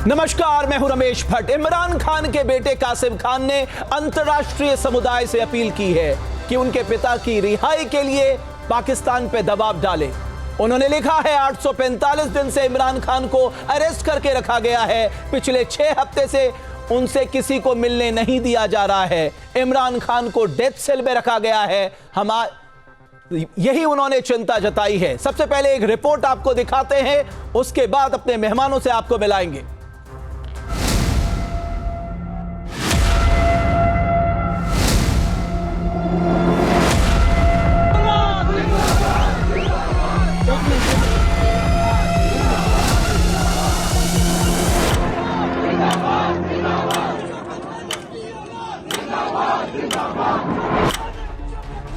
नमस्कार, मैं हूं रमेश भट्ट। इमरान खान के बेटे कासिम खान ने अंतर्राष्ट्रीय समुदाय से अपील की है कि उनके पिता की रिहाई के लिए पाकिस्तान पे दबाव डाले। उन्होंने लिखा है 845 दिन से इमरान खान को अरेस्ट करके रखा गया है। पिछले 6 हफ्ते से उनसे किसी को मिलने नहीं दिया जा रहा है। इमरान खान को डेथ सेल में रखा गया है। यही उन्होंने चिंता जताई है। सबसे पहले एक रिपोर्ट आपको दिखाते हैं, उसके बाद अपने मेहमानों से आपको मिलाएंगे।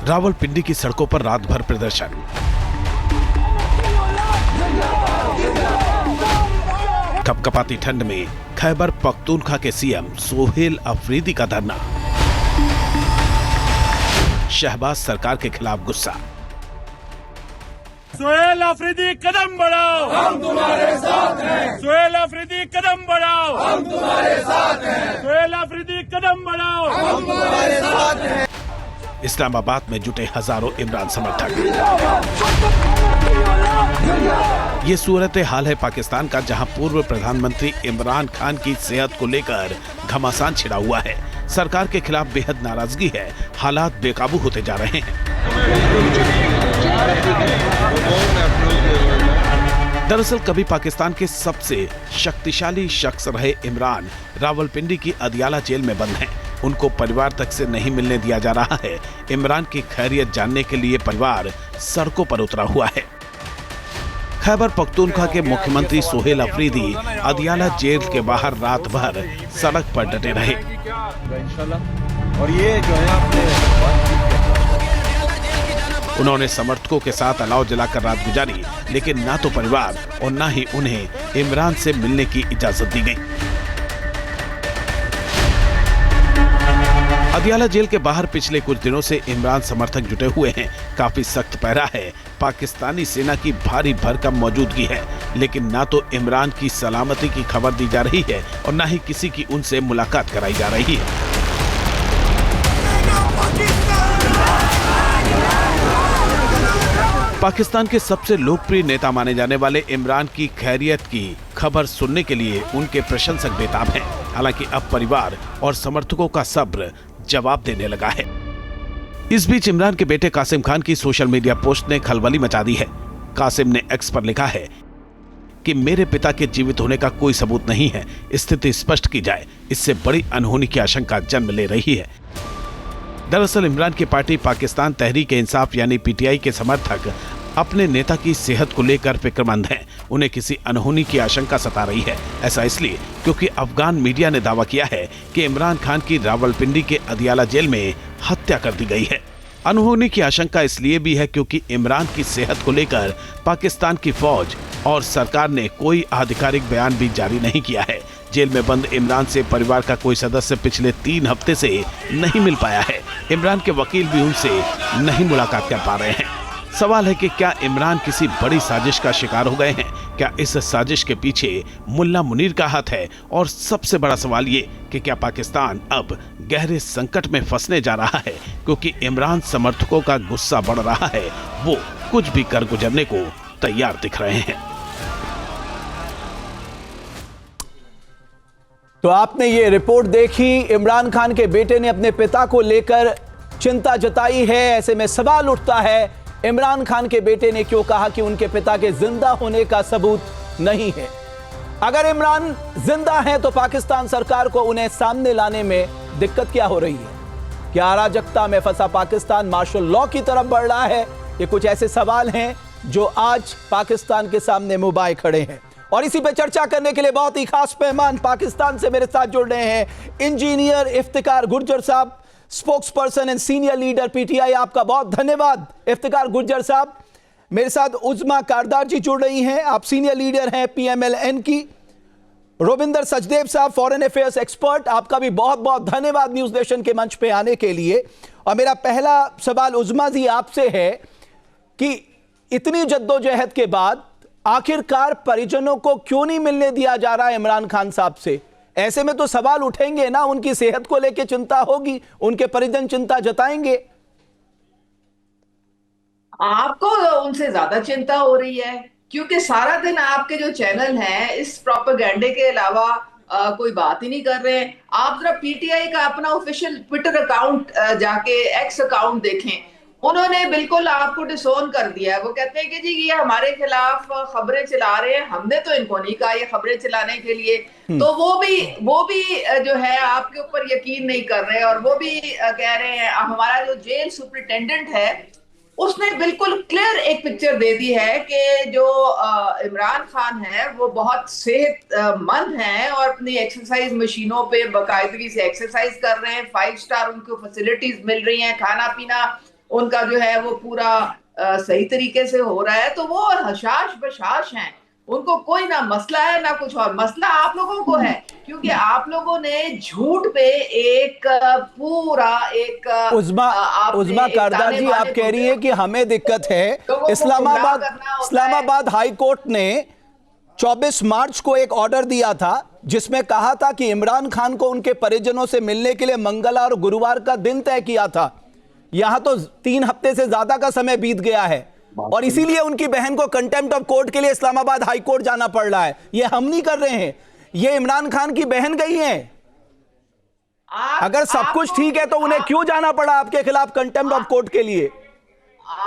रावलपिंडी की सड़कों पर रात भर प्रदर्शन। कपकपाती ठंड में खैबर पख्तूनख्वा के सीएम सोहेल अफरीदी का धरना। शहबाज सरकार के खिलाफ गुस्सा। सोहेल अफरीदी कदम बढ़ाओ, हम तुम्हारे साथ हैं। सोहेल अफरीदी कदम बढ़ाओ, हम तुम्हारे साथ हैं। सोहेल अफरीदी कदम बढ़ाओ, हम तुम्हारे साथ हैं। इस्लामाबाद में जुटे हजारों इमरान समर्थक। ये सूरत हाल है पाकिस्तान का, जहां पूर्व प्रधानमंत्री इमरान खान की सेहत को लेकर घमासान छिड़ा हुआ है। सरकार के खिलाफ बेहद नाराजगी है। हालात बेकाबू होते जा रहे हैं। दरअसल कभी पाकिस्तान के सबसे शक्तिशाली शख्स रहे इमरान रावलपिंडी की अदियाला जेल में बंद हैं। उनको परिवार तक से नहीं मिलने दिया जा रहा है। इमरान की खैरियत जानने के लिए परिवार सड़कों पर उतरा हुआ है। खैबर पख्तूनख्वा के मुख्यमंत्री सोहेल अफरीदी अदियाला जेल के बाहर रात भर सड़क पर डटे रहे। और ये जो है उन्होंने समर्थकों के साथ अलाव जलाकर रात गुजारी, लेकिन ना तो परिवार और ना ही उन्हें इमरान से मिलने की इजाजत दी गई। अदियाला जेल के बाहर पिछले कुछ दिनों से इमरान समर्थक जुटे हुए हैं। काफी सख्त पहरा है। पाकिस्तानी सेना की भारी भरकम मौजूदगी है, लेकिन ना तो इमरान की सलामती की खबर दी जा रही है और ना ही किसी की उनसे मुलाकात कराई जा रही है। पाकिस्तान के सबसे लोकप्रिय नेता माने जाने वाले इमरान की खैरियत की खबर सुनने के लिए उनके प्रशंसक बेताब हैं। हालांकि अब परिवार और समर्थकों का सब्र जवाब देने लगा है। इस बीच इमरान के बेटे कासिम खान की सोशल मीडिया पोस्ट ने खलबली मचा दी है। कासिम ने एक्स पर लिखा है कि मेरे पिता के जीवित होने का कोई सबूत नहीं है। स्थिति स्पष्ट की जाए, इससे बड़ी अनहोनी की आशंका जन्म ले रही है। दरअसल इमरान की पार्टी पाकिस्तान तहरीक-ए-इंसाफ यानी पीटीआई के समर्थक अपने नेता की सेहत को लेकर फिक्रमंद हैं। उन्हें किसी अनहोनी की आशंका सता रही है। ऐसा इसलिए क्योंकि अफगान मीडिया ने दावा किया है कि इमरान खान की रावलपिंडी के अदियाला जेल में हत्या कर दी गई है। अनहोनी की आशंका इसलिए भी है क्योंकि इमरान की सेहत को लेकर पाकिस्तान की फौज और सरकार ने कोई आधिकारिक बयान भी जारी नहीं किया है। जेल में बंद इमरान से परिवार का कोई सदस्य पिछले 3 हफ्ते से नहीं मिल पाया है। इमरान के वकील भी उनसे नहीं मुलाकात कर पा रहे हैं। सवाल है कि क्या इमरान किसी बड़ी साजिश का शिकार हो गए हैं? क्या इस साजिश के पीछे मुल्ला मुनीर का हाथ है? और सबसे बड़ा सवाल ये कि क्या पाकिस्तान अब गहरे संकट में फंसने जा रहा है क्योंकि इमरान समर्थकों का गुस्सा बढ़ रहा है। वो कुछ भी कर गुजरने को तैयार दिख रहे हैं। तो आपने ये रिपोर्ट देखी। इमरान खान के बेटे ने अपने पिता को लेकर चिंता जताई है। ऐसे में सवाल उठता है, इमरान खान के बेटे ने क्यों कहा कि उनके पिता के जिंदा होने का सबूत नहीं है? अगर इमरान जिंदा हैं तो पाकिस्तान सरकार को उन्हें सामने लाने में दिक्कत क्या हो रही है? क्या अराजकता में फंसा पाकिस्तान मार्शल लॉ की तरफ बढ़ रहा है? ये कुछ ऐसे सवाल हैं जो आज पाकिस्तान के सामने मुबाए खड़े हैं। और इसी पे चर्चा करने के लिए बहुत ही खास मेहमान पाकिस्तान से मेरे साथ जुड़ रहे हैं। इंजीनियर इफ्तिकार गुर्जर साहब, spokes person and senior leader PTI, आपका बहुत धन्यवाद इफ्तिकार गुर्जर साहब। मेरे साथ उज़मा कारदार जी जुड़ रही हैं, आप सीनियर लीडर हैं पीएमएलएन की। रोविंदर सचदेव साहब, फॉरेन अफेयर्स एक्सपर्ट, आपका भी बहुत बहुत धन्यवाद न्यूज नेशन के मंच पे आने के लिए। और मेरा पहला सवाल उज़मा जी आपसे है कि इतनी जद्दोजहद के बाद आखिरकार परिजनों को क्यों नहीं मिलने दिया जा रहा है इमरान खान साहब से? ऐसे में तो सवाल उठेंगे ना, उनकी सेहत को लेकर चिंता होगी, उनके परिजन चिंता जताएंगे। आपको उनसे ज्यादा चिंता हो रही है, क्योंकि सारा दिन आपके जो चैनल हैं इस प्रोपेगेंडे के अलावा कोई बात ही नहीं कर रहे हैं। आप जरा पीटीआई का अपना ऑफिशियल ट्विटर अकाउंट जाके एक्स अकाउंट देखें, उन्होंने बिल्कुल आपको डिसोन कर दिया है। वो कहते हैं कि जी ये हमारे खिलाफ खबरें चला रहे हैं, हमने तो इनको नहीं कहा ये खबरें चलाने के लिए। तो वो भी जो है आपके ऊपर यकीन नहीं कर रहे, और वो भी कह रहे हैं। हमारा जो जेल सुपरिटेंडेंट है उसने बिल्कुल क्लियर एक पिक्चर दे दी है कि जो इमरान खान है वो बहुत सेहतमंद हैं और अपनी एक्सरसाइज मशीनों पे बाकायदगी से एक्सरसाइज कर रहे हैं। 5 स्टार उनको फैसिलिटीज मिल रही हैं, खाना पीना उनका जो है वो पूरा सही तरीके से हो रहा है। तो वो हशाश बशाश हैं, उनको कोई ना मसला है ना कुछ और। मसला आप लोगों को है, क्योंकि आप लोगों ने झूठ पे एक पूरा एक उज़्मा कारदार जी, आप कह रही है कि हमें दिक्कत है। इस्लामाबाद हाई कोर्ट ने 24 मार्च को एक ऑर्डर दिया था जिसमें कहा था कि इमरान खान को उनके परिजनों से मिलने के लिए मंगलवार और गुरुवार का दिन तय किया था। यहां तो 3 हफ्ते से ज्यादा का समय बीत गया है और इसीलिए उनकी बहन को कंटेम्प्ट ऑफ कोर्ट के लिए इस्लामाबाद हाई कोर्ट जाना पड़ रहा है। ये हम नहीं कर रहे हैं, ये इमरान खान की बहन गई हैं। अगर सब कुछ ठीक है तो उन्हें क्यों जाना पड़ा आपके खिलाफ कंटेम्प्ट ऑफ कोर्ट के लिए?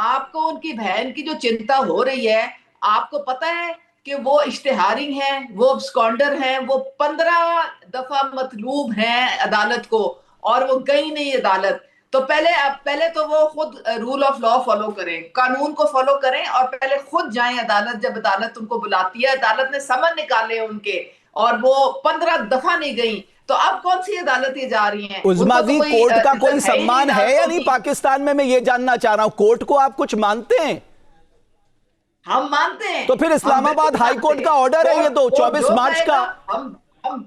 आपको उनकी बहन की जो चिंता हो रही है, आपको पता है कि वो इश्तेहारिंग हैं, वो अब्सकॉन्डर हैं, वो 15 दफा मतलूब हैं अदालत को और वो गई नहीं अदालत। तो पहले तो वो खुद रूल ऑफ लॉ फॉलो करें, कानून को फॉलो करें और पहले खुद जाएं अदालत। जब अदालत उनको बुलाती है, अदालत ने समन निकाले उनके और वो 15 दफा नहीं गई, तो अब कौन सी अदालत ये जा रही हैं? उज़्मा जी, कोर्ट का कोई सम्मान है या नहीं पाकिस्तान में? मैं ये जानना चाह रहा हूं, कोर्ट को आप कुछ मानते हैं? हम मानते हैं। तो फिर इस्लामाबाद हाई कोर्ट का ऑर्डर है ये तो 24 मार्च का। हम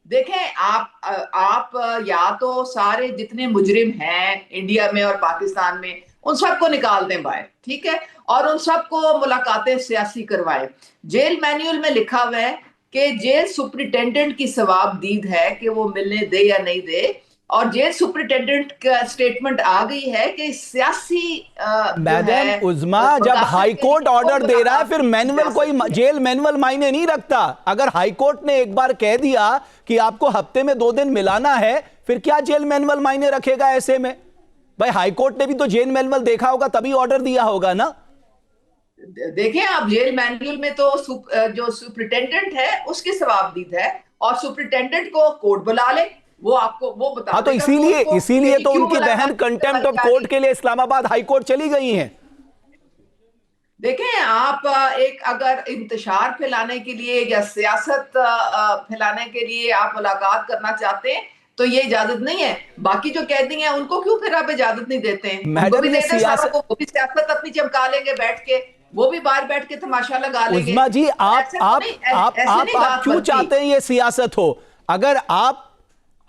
देखें, आप या तो सारे जितने मुजरिम हैं इंडिया में और पाकिस्तान में उन सबको निकाल दें बाहर, ठीक है, और उन सबको मुलाकातें सियासी करवाएं। जेल मैन्युअल में लिखा हुआ है कि जेल सुपरिटेंडेंट की सवाबदीद है कि वो मिलने दे या नहीं दे, और जेल सुपरिटेंडेंट का स्टेटमेंट आ गई है कि सियासी मैडम उज़्मा, जब हाई कोर्ट ऑर्डर दे रहा है फिर मैनुअल, कोई जेल मैनुअल मायने नहीं रखता। अगर हाई कोर्ट ने एक बार कह दिया कि आपको हफ्ते में 2 दिन मिलाना है, फिर क्या जेल मैनुअल मायने रखेगा ऐसे में? भाई हाई कोर्ट ने भी तो जेल मैनुअल देखा होगा तभी ऑर्डर दिया होगा ना। देखें आप, जेल मैनुअल में तो जो सुपरिटेंडेंट है उसकी सवाबदीद है, और सुपरिटेंडेंट को कोर्ट बुला ले, वो आपको वो बता। हाँ, तो इसीलिए तो उनकी बहन कंटेम्प्ट ऑफ कोर्ट के लिए इस्लामाबाद हाई कोर्ट चली गई हैं। देखें आप, एक अगर इंतशार फैलाने के लिए या सियासत फैलाने के लिए आप मुलाकात करना चाहते हैं तो ये इजाजत नहीं है। बाकी जो कैदी हैं उनको क्यों फिर आप इजाजत नहीं देते हैं? मैडम, वो भी सियासत अपनी चमका लेंगे बैठ के, वो भी बाहर बैठ के तमाशा लगा लेंगे। उज़्मा जी, आप क्यों चाहते हैं ये सियासत हो? अगर आप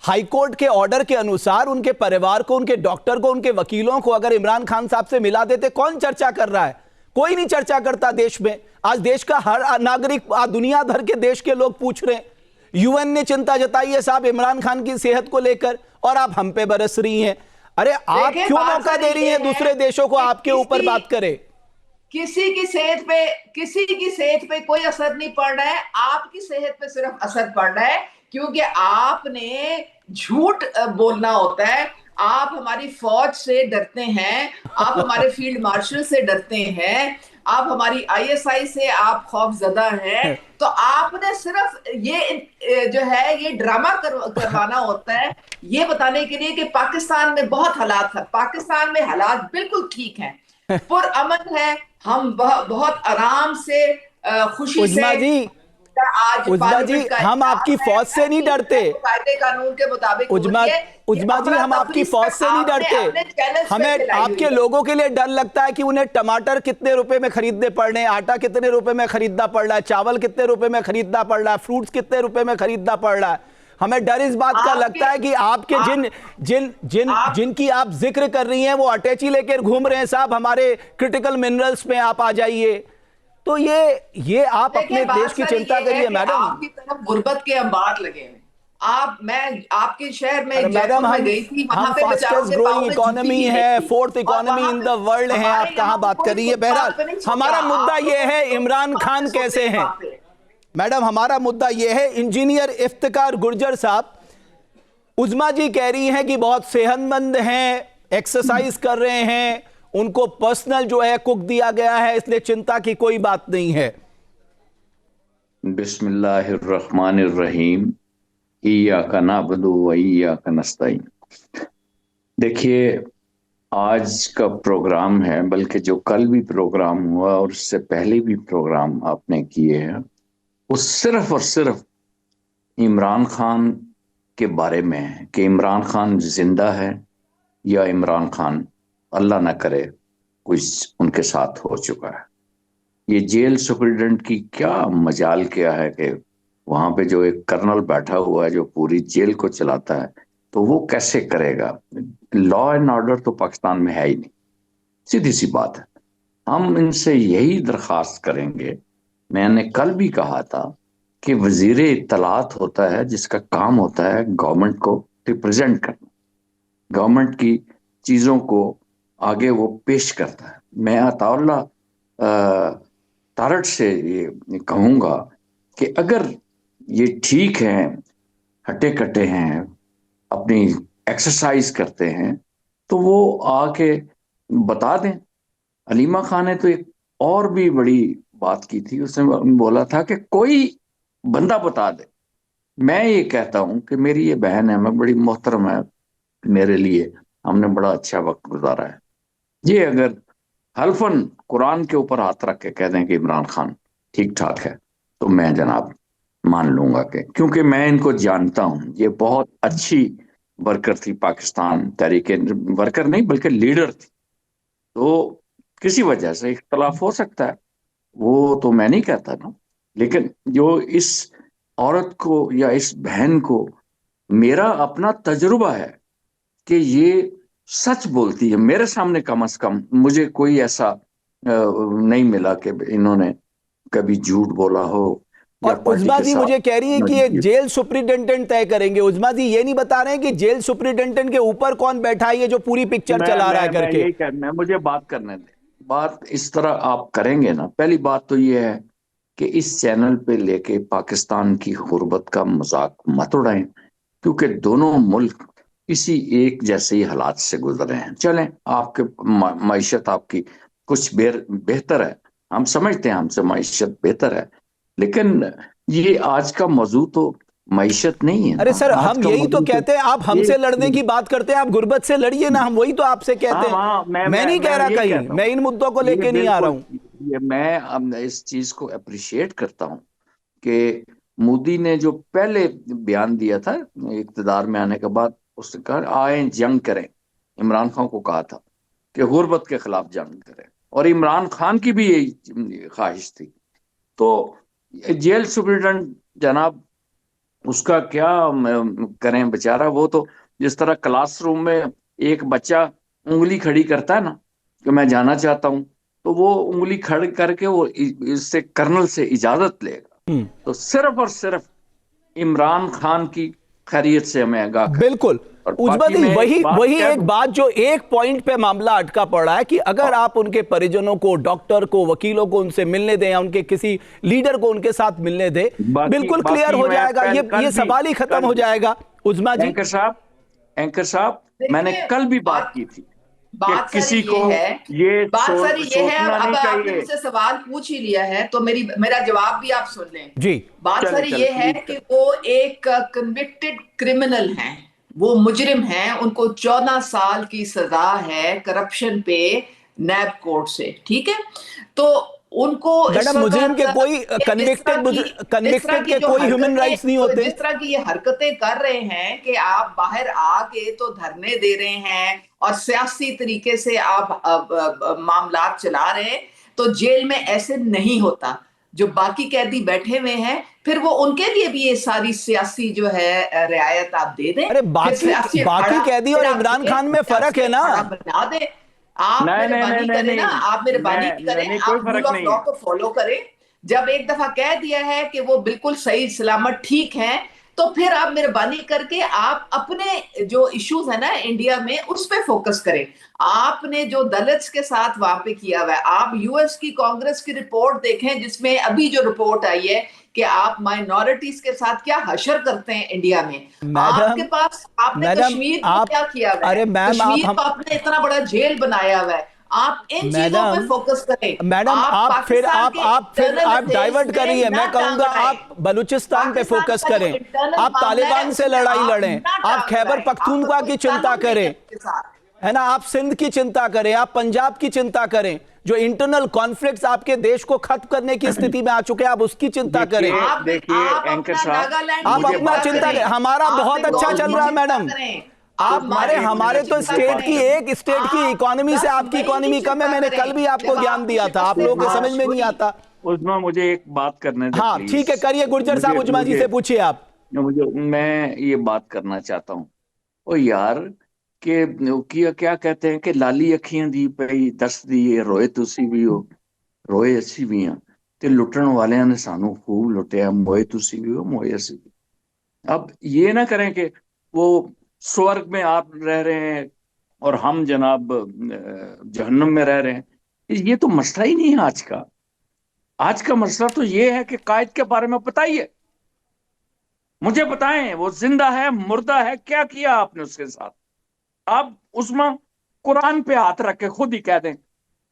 हाई कोर्ट के ऑर्डर के अनुसार उनके परिवार को, उनके डॉक्टर को, उनके वकीलों को अगर इमरान खान साहब से मिला देते, कौन चर्चा कर रहा है? कोई नहीं चर्चा करता देश में। आज देश का हर नागरिक, दुनिया भर के देश के लोग पूछ रहे हैं। यूएन ने चिंता जताई है साहब इमरान खान की सेहत को लेकर, और आप हम पे बरस रही हैं। अरे आप क्यों मौका दे रही हैं दूसरे देशों को आपके ऊपर बात करे? किसी की सेहत पे कोई असर नहीं पड़ रहा है, आपकी सेहत पे सिर्फ असर पड़ रहा है, क्योंकि आपने झूठ बोलना होता है। आप हमारी फौज से डरते हैं, आप हमारे फील्ड मार्शल से डरते हैं, आप हमारी आईएसआई से आप खौफजदा हैं। तो आपने सिर्फ ये जो है ये ड्रामा करवाना होता है, ये बताने के लिए कि पाकिस्तान में बहुत हालात है। पाकिस्तान में हालात बिल्कुल ठीक हैं, पुरअमन है, हम बहुत आराम से खुशी से। उज़्मा जी, हम आपकी फौज से नहीं डरते। कानून के मुताबिक उज़्मा जी, हम आपकी फौज से नहीं डरते। हमें आपके लोगों के लिए डर लगता है कि उन्हें टमाटर कितने रुपए में खरीदने पड़ रहे हैं, आटा कितने रुपए में खरीदना पड़ रहा है, चावल कितने रुपए में खरीदना पड़ रहा है, फ्रूट्स कितने रुपए में खरीदना पड़ रहा है। हमें डर इस बात का लगता है कि आपके जिनकी आप जिक्र कर रही हैं वो अटैची लेकर घूम रहे हैं साहब, हमारे क्रिटिकल मिनरल्स में आप आ जाइए, तो ये आप अपने बात देश की सारी चिंता ये है करिए कि मैडम। आपकी तरफ गुर्बत के अंबार लगे हैं। मैं आपके शहर में अरे जयपुर मैडम, में गई थी, वहां हम पे बेचारों फास्टेस्ट के ग्रोइंग पाँव में इकोनॉमी जूती ही है, नहीं थी। फोर्थ और इकोनॉमी वहां इन पे द वर्ल्ड है, हमारे आप कहाँ यहाँ बात कोई कर रही है। फुटपाथ बहरहाल पे नहीं सोता। हमारा मुद्दा आप ये लोग है इमरान फुटपाथ खान पे सोते कैसे हैं। वहां पे। मैडम हमारा मुद्दा ये है, इंजीनियर इफ्तिकार गुर्जर साहब, उज़मा जी कह रही हैं कि बहुत सेहतमंद हैं, एक्सरसाइज कर रहे हैं, उनको पर्सनल जो है कुक दिया गया है, इसलिए चिंता की कोई बात नहीं है। बिस्मिल्लाहिर्रहमानिर्रहीम, इय्याका नअबुदु व इय्याका नस्तईन। देखिए, आज का प्रोग्राम है, बल्कि जो कल भी प्रोग्राम हुआ और उससे पहले भी प्रोग्राम आपने किए हैं, वो सिर्फ और सिर्फ इमरान खान के बारे में है कि इमरान खान जिंदा है या इमरान खान अल्लाह ना करे कुछ उनके साथ हो चुका है। ये जेल सुप्रिटेंडेंट की क्या मजाल क्या है कि वहां पे जो एक कर्नल बैठा हुआ है जो पूरी जेल को चलाता है, तो वो कैसे करेगा। लॉ एंड ऑर्डर तो पाकिस्तान में है ही नहीं, सीधी सी बात है। हम इनसे यही दरखास्त करेंगे, मैंने कल भी कहा था कि वजीर इत्तलात होता है जिसका काम होता है गवर्नमेंट को रिप्रेजेंट करना, गवर्नमेंट की चीजों को आगे वो पेश करता है। मैं अताउल्लाह तारट से ये कहूंगा कि अगर ये ठीक हैं, हटे कटे हैं, अपनी एक्सरसाइज करते हैं, तो वो आके बता दें। अलीमा खान ने तो एक और भी बड़ी बात की थी, उसने बोला था कि कोई बंदा बता दे। मैं ये कहता हूं कि मेरी ये बहन है, मैं बड़ी मोहतरम है मेरे लिए, हमने बड़ा अच्छा वक्त गुजारा है। ये अगर हल्फन कुरान के ऊपर हाथ रख के कह दें कि इमरान खान ठीक ठाक है, तो मैं जनाब मान लूंगा कि, क्योंकि मैं इनको जानता हूं, ये बहुत अच्छी वर्कर थी पाकिस्तान तहरीके, वर्कर नहीं बल्कि लीडर थी। तो किसी वजह से इख्तलाफ हो सकता है, वो तो मैं नहीं कहता ना, लेकिन जो इस औरत को या इस बहन को, मेरा अपना तजुर्बा है कि ये सच बोलती है। मेरे सामने कम से कम मुझे कोई ऐसा नहीं मिला कि इन्होंने कभी झूठ बोला हो। और उज़मा जी मुझे कह रही है कि ये जेल सुप्रिटेंडेंट तय करेंगे। उज़मा जी ये नहीं बता रहे हैं कि जेल सुप्रिटेंडेंट के ऊपर कौन बैठा है, ये जो पूरी पिक्चर चला रहा है करके। मैं मुझे बात करने दे। बात इस तरह आप करेंगे ना, पहली बात तो ये है कि इस चैनल पे लेके पाकिस्तान की गुर्बत का मजाक मत उड़ाएं, क्योंकि दोनों मुल्क किसी एक जैसे ही हालात से गुजर रहे हैं। चलें, आपके मईशत आपकी कुछ बेहतर है, हम समझते हैं हमसे मईशत बेहतर है, लेकिन ये आज का मौजू तो मईशत नहीं है। अरे सर, हम यही तो कहते हैं, आप हमसे लड़ने की बात करते हैं, आप गुर्बत से लड़िए ना, हम वही तो आपसे कहते हैं। मैं नहीं कह रहा कहीं, मैं इन मुद्दों को लेके नहीं आ रहा हूं। मैं इस चीज को अप्रिशिएट करता हूं कि मोदी ने जो पहले बयान दिया था इक़्तिदार में आने के बाद, उसने कहा आए जंग करें। इमरान खान को कहा था कि गुर्बत के खिलाफ जंग करें, और इमरान खान की भी यही ख्वाहिश थी। तो जेल सुप्रिटेंडेंट जनाब, उसका क्या करें बेचारा। वो तो जिस तरह क्लासरूम में एक बच्चा उंगली खड़ी करता है ना कि मैं जाना चाहता हूं, तो वो उंगली खड़ी करके वो इससे कर्नल से इजाजत लेगा। तो सिर्फ और सिर्फ इमरान खान की खैरियत से हमें आगाह। बिल्कुल उज़मा जी, वही एक बात जो एक पॉइंट पे मामला अटका पड़ा है कि अगर आप उनके परिजनों को, डॉक्टर को, वकीलों को उनसे मिलने दें या उनके किसी लीडर को उनके साथ मिलने दें, बिल्कुल क्लियर हो जाएगा, ये सवाल ही खत्म हो जाएगा। उज़मा जी, एंकर साहब मैंने कल भी बात की थी बात किसी को ये है, अब आपने मुझसे सवाल पूछ ही लिया है तो मेरा जवाब भी आप सुन लें जी। बात सारी ये है कि वो एक कन्विक्टेड क्रिमिनल हैं, वो मुजरिम हैं, उनको 14 साल की सजा है करप्शन पे नैब कोर्ट से, ठीक है। तो उनको मुजरिम के कोई कन्विक्टेड के कोई ह्यूमन राइट्स नहीं होते। जिस तरह की ये हरकतें कर रहे हैं कि आप बाहर आके तो धरने दे रहे हैं और सियासी तरीके से आप मामलात चला रहे हैं, तो जेल में ऐसे नहीं होता। जो बाकी कैदी बैठे हुए हैं, फिर वो उनके लिए भी ये सारी सियासी जो है रियायत आप दे दें। अरे बाकी कैदी और इमरान खान में फर्क है ना। बना दे आप नहीं, मेरे नहीं, बानी नहीं, करें नहीं, ना, आप मेरे बानी नहीं, करें, नहीं, कोई आप फर्क रूल ऑफ नहीं लॉ है। को फॉलो करें। जब एक दफा कह दिया है कि वो बिल्कुल सही सलामत ठीक है, तो फिर आप मेहरबानी करके आप अपने जो इश्यूज है ना इंडिया में उस पे फोकस करें। आपने जो दलित्स के साथ वहां पे किया हुआ है, आप यूएस की कांग्रेस की रिपोर्ट देखें जिसमें अभी जो रिपोर्ट आई है कि आप माइनॉरिटीज के साथ क्या हशर करते हैं इंडिया में। आपके मैडम, पास, आपने मैडम कश्मीर को आप, क्या किया हुआ है, अरे मैम आप कश्मीर हम, को आपने इतना बड़ा जेल बनाया हुआ है। आप इन चीजों पे मैडम, फोकस करें। मैडम आप आप फिर पाकिस्तान के इंटरनल आप अफेयर्स डाइवर्ट में करिए। ना मैं कहूंगा टांग अड़ाएं। आप बलूचिस्तान पे पाकिस्तान फोकस का जो करें, इंटरनल आप मामला है तालिबान से उसमें लड़ाई आप लड़ें, ना आप टांग खैबर अड़ाएं। पख्तूनख्वा आपको की कोई चिंता ताल्लुक नहीं करें, है उसके साथ। है ना, आप सिंध की चिंता करें, आप पंजाब की चिंता करें। जो इंटरनल कॉन्फ्लिक्ट्स आपके देश को खत्म करने की स्थिति में आ चुके हैं, आप उसकी चिंता करें। देखिए आप एंकर अपना साहब, नागालैंड आप की मुझे अपना चिंता बात चिंता करें, करें, हमारा आप बहुत अच्छा बंगाल चल की रहा है चिंता मैडम। करें, आप अरे मालदीव हमारे की तो चिंता स्टेट करें। की, एक स्टेट की आप इकोनॉमी से 10 आपकी मई की इकोनॉमी कम है। चिंता मैंने कल करें, भी आपको जब ज्ञान आपकी दिया था, आप शिकस्त लोगों के समझ फाश में नहीं हुई। आता। उजमा, मुझे एक बात करने दे हाँ प्लीज। ठीक है, करिए गुर्जर साहब, मुझे उजमा जी मुझे से पूछिए आप। मुझे मैं ये बात करना चाहता हूँ। ओ यार, कि क्या कहते हैं कि लाली अखियां दी पई दस दी रोए तुसी भी हो, रोए ਅਸੀਂ भी हाँ, ते लुटन वालियां ने सानू खूब लुटिया, मोए तुसी भी हो, मोए ਅਸੀਂ भी। अब ये ना करें कि वो स्वर्ग में आप रह रहे हैं और हम जनाब जहन्नुम में रह रहे हैं। ये तो मसला ही नहीं है आज का। आज का मसला तो ये है कि कायद के बारे में बताइए, मुझे बताएं वो जिंदा है मुर्दा है, क्या किया आपने उसके साथ। आप उसमें कुरान पे हाथ रख के खुद ही कह दें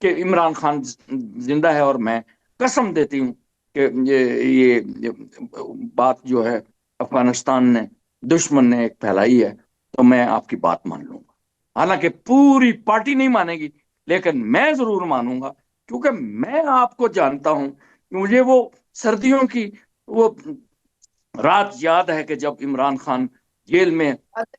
कि इमरान खान जिंदा है, और मैं कसम देती हूं कि ये बात जो है अफगानिस्तान ने, दुश्मन ने एक फैलाई है, तो मैं आपकी बात मान लूंगा। हालांकि पूरी पार्टी नहीं मानेगी, लेकिन मैं जरूर मानूंगा, क्योंकि मैं आपको जानता हूं। मुझे वो सर्दियों की वो रात याद है कि जब इमरान खान जेल में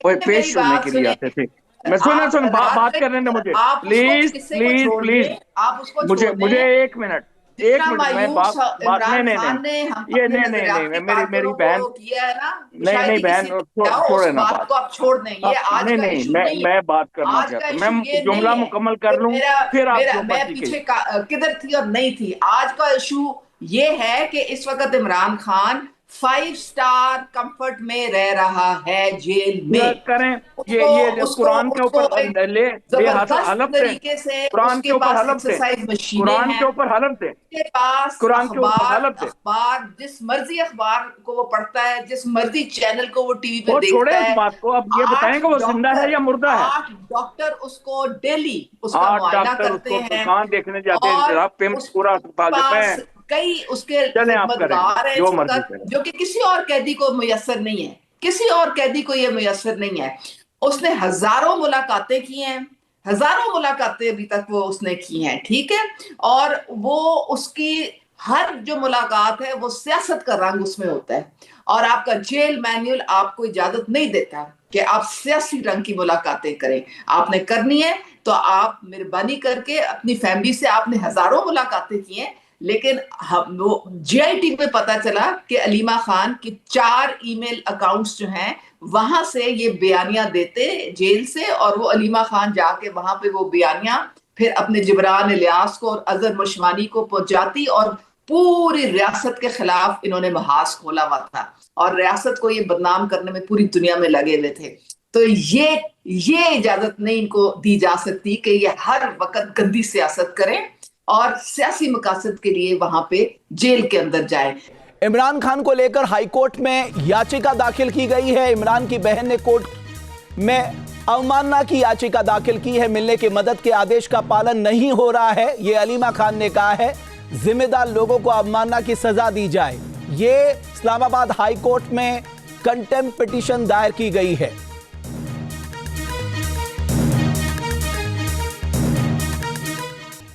मेरी पेश होने बात के लिए सुने, आते थे। मैं आप बात रात करने दें मुझे, आप उसको प्लीज किस्से को प्लीज छोड़ प्लीज। दें, आप उसको मुझे छोड़ मुझे दें। एक मिनट, जितना मैं मायूस बात नहीं इमरान नहीं खान नहीं, ने हम ये अपने नहीं नहीं नजरियाती नहीं, मेरी कारकुनों बहन, को किया है ना, नहीं शायद नहीं ही बहन, किसी ने किया हो, उस छोड़े ना बात बात। को आप छोड़ दें। ये आज नहीं का नहीं, इशू नहीं है। मैं बात करना आज का चाहता हूँ, इशू मैं ये जुमला नहीं है मुकम्मल कि कर लूं, मेरा फिर आप मेरा जो मैं मर्जी पीछे कहिए। किधर थी और नहीं थी। आज का इशू ये है कि इस वक्त इमरान खान 5 स्टार कंफर्ट में रह रहा है जेल में। करें उसको ये उसको कुरान के उसको ऊपर एक ले ले जबरदस्त हलफ दें, तरीके से कुरान के उसके ऊपर पास हलफ दें, एक्सरसाइज मशीनें कुरान के हैं, ऊपर हलफ दें, के पास कुरान के ऊपर अखबार हलफ दें। अखबार जिस मर्जी अखबार को वो पढ़ता है, जिस मर्जी चैनल को वो टीवी पे वो छोड़े देखता उस है। बात को, अब ये बताएं कि वो जिंदा है या मुर्दा है। 8 डॉक्टर उसको डेली उसका 8 मुआयना डॉक्टर करते उसको हैं कहाँ देखने जाते हैं और जनाब? पिम्स उसके पूरा अस्पताल देते पास हैं। कई उसके चलें आप करें, खिदमतगार हैं जो इस मर्जी वक्त, करें। जो कि किसी और कैदी को मुयस्सर नहीं है। किसी और कैदी को ये मुयस्सर नहीं है। उसने हजारों मुलाकातें की हैं, हजारों मुलाकातें अभी तक वो उसने की हैं, ठीक है। और वो उसकी हर जो मुलाकात है वो सियासत का रंग उसमें होता है। और आपका जेल मैन्युअल आपको इजाजत नहीं देता कि आप सियासी रंग की मुलाकातें करें। आपने करनी है तो आप मेहरबानी करके अपनी फैमिली से, आपने हजारों मुलाकातें की हैं, लेकिन हम वो जीआईटी में पता चला कि अलीमा खान की 4 ईमेल अकाउंट्स जो हैं वहां से ये बयानियां देते जेल से, और वो अलीमा खान जाके वहां पे वो बयानियां फिर अपने जिब्रान इलियास को और अजहर मशवानी को पहुंचाती, और पूरी रियासत के खिलाफ इन्होंने महाज खोला हुआ था और रियासत को ये बदनाम करने में पूरी दुनिया में लगे हुए थे। तो ये इजाजत नहीं इनको दी जा सकती कि ये हर वक्त गंदी सियासत करें और सियासी मकासद के लिए वहां पे जेल के अंदर जाए। इमरान खान को लेकर हाईकोर्ट में याचिका दाखिल की गई है। इमरान की बहन ने कोर्ट में अवमानना की याचिका दाखिल की है। मिलने की मदद के आदेश का पालन नहीं हो रहा है, यह अलीमा खान ने कहा है। जिम्मेदार लोगों को अवमानना की सजा दी जाए। यह इस्लामाबाद हाई कोर्ट में कंटेम्प्ट पिटीशन दायर की गई है।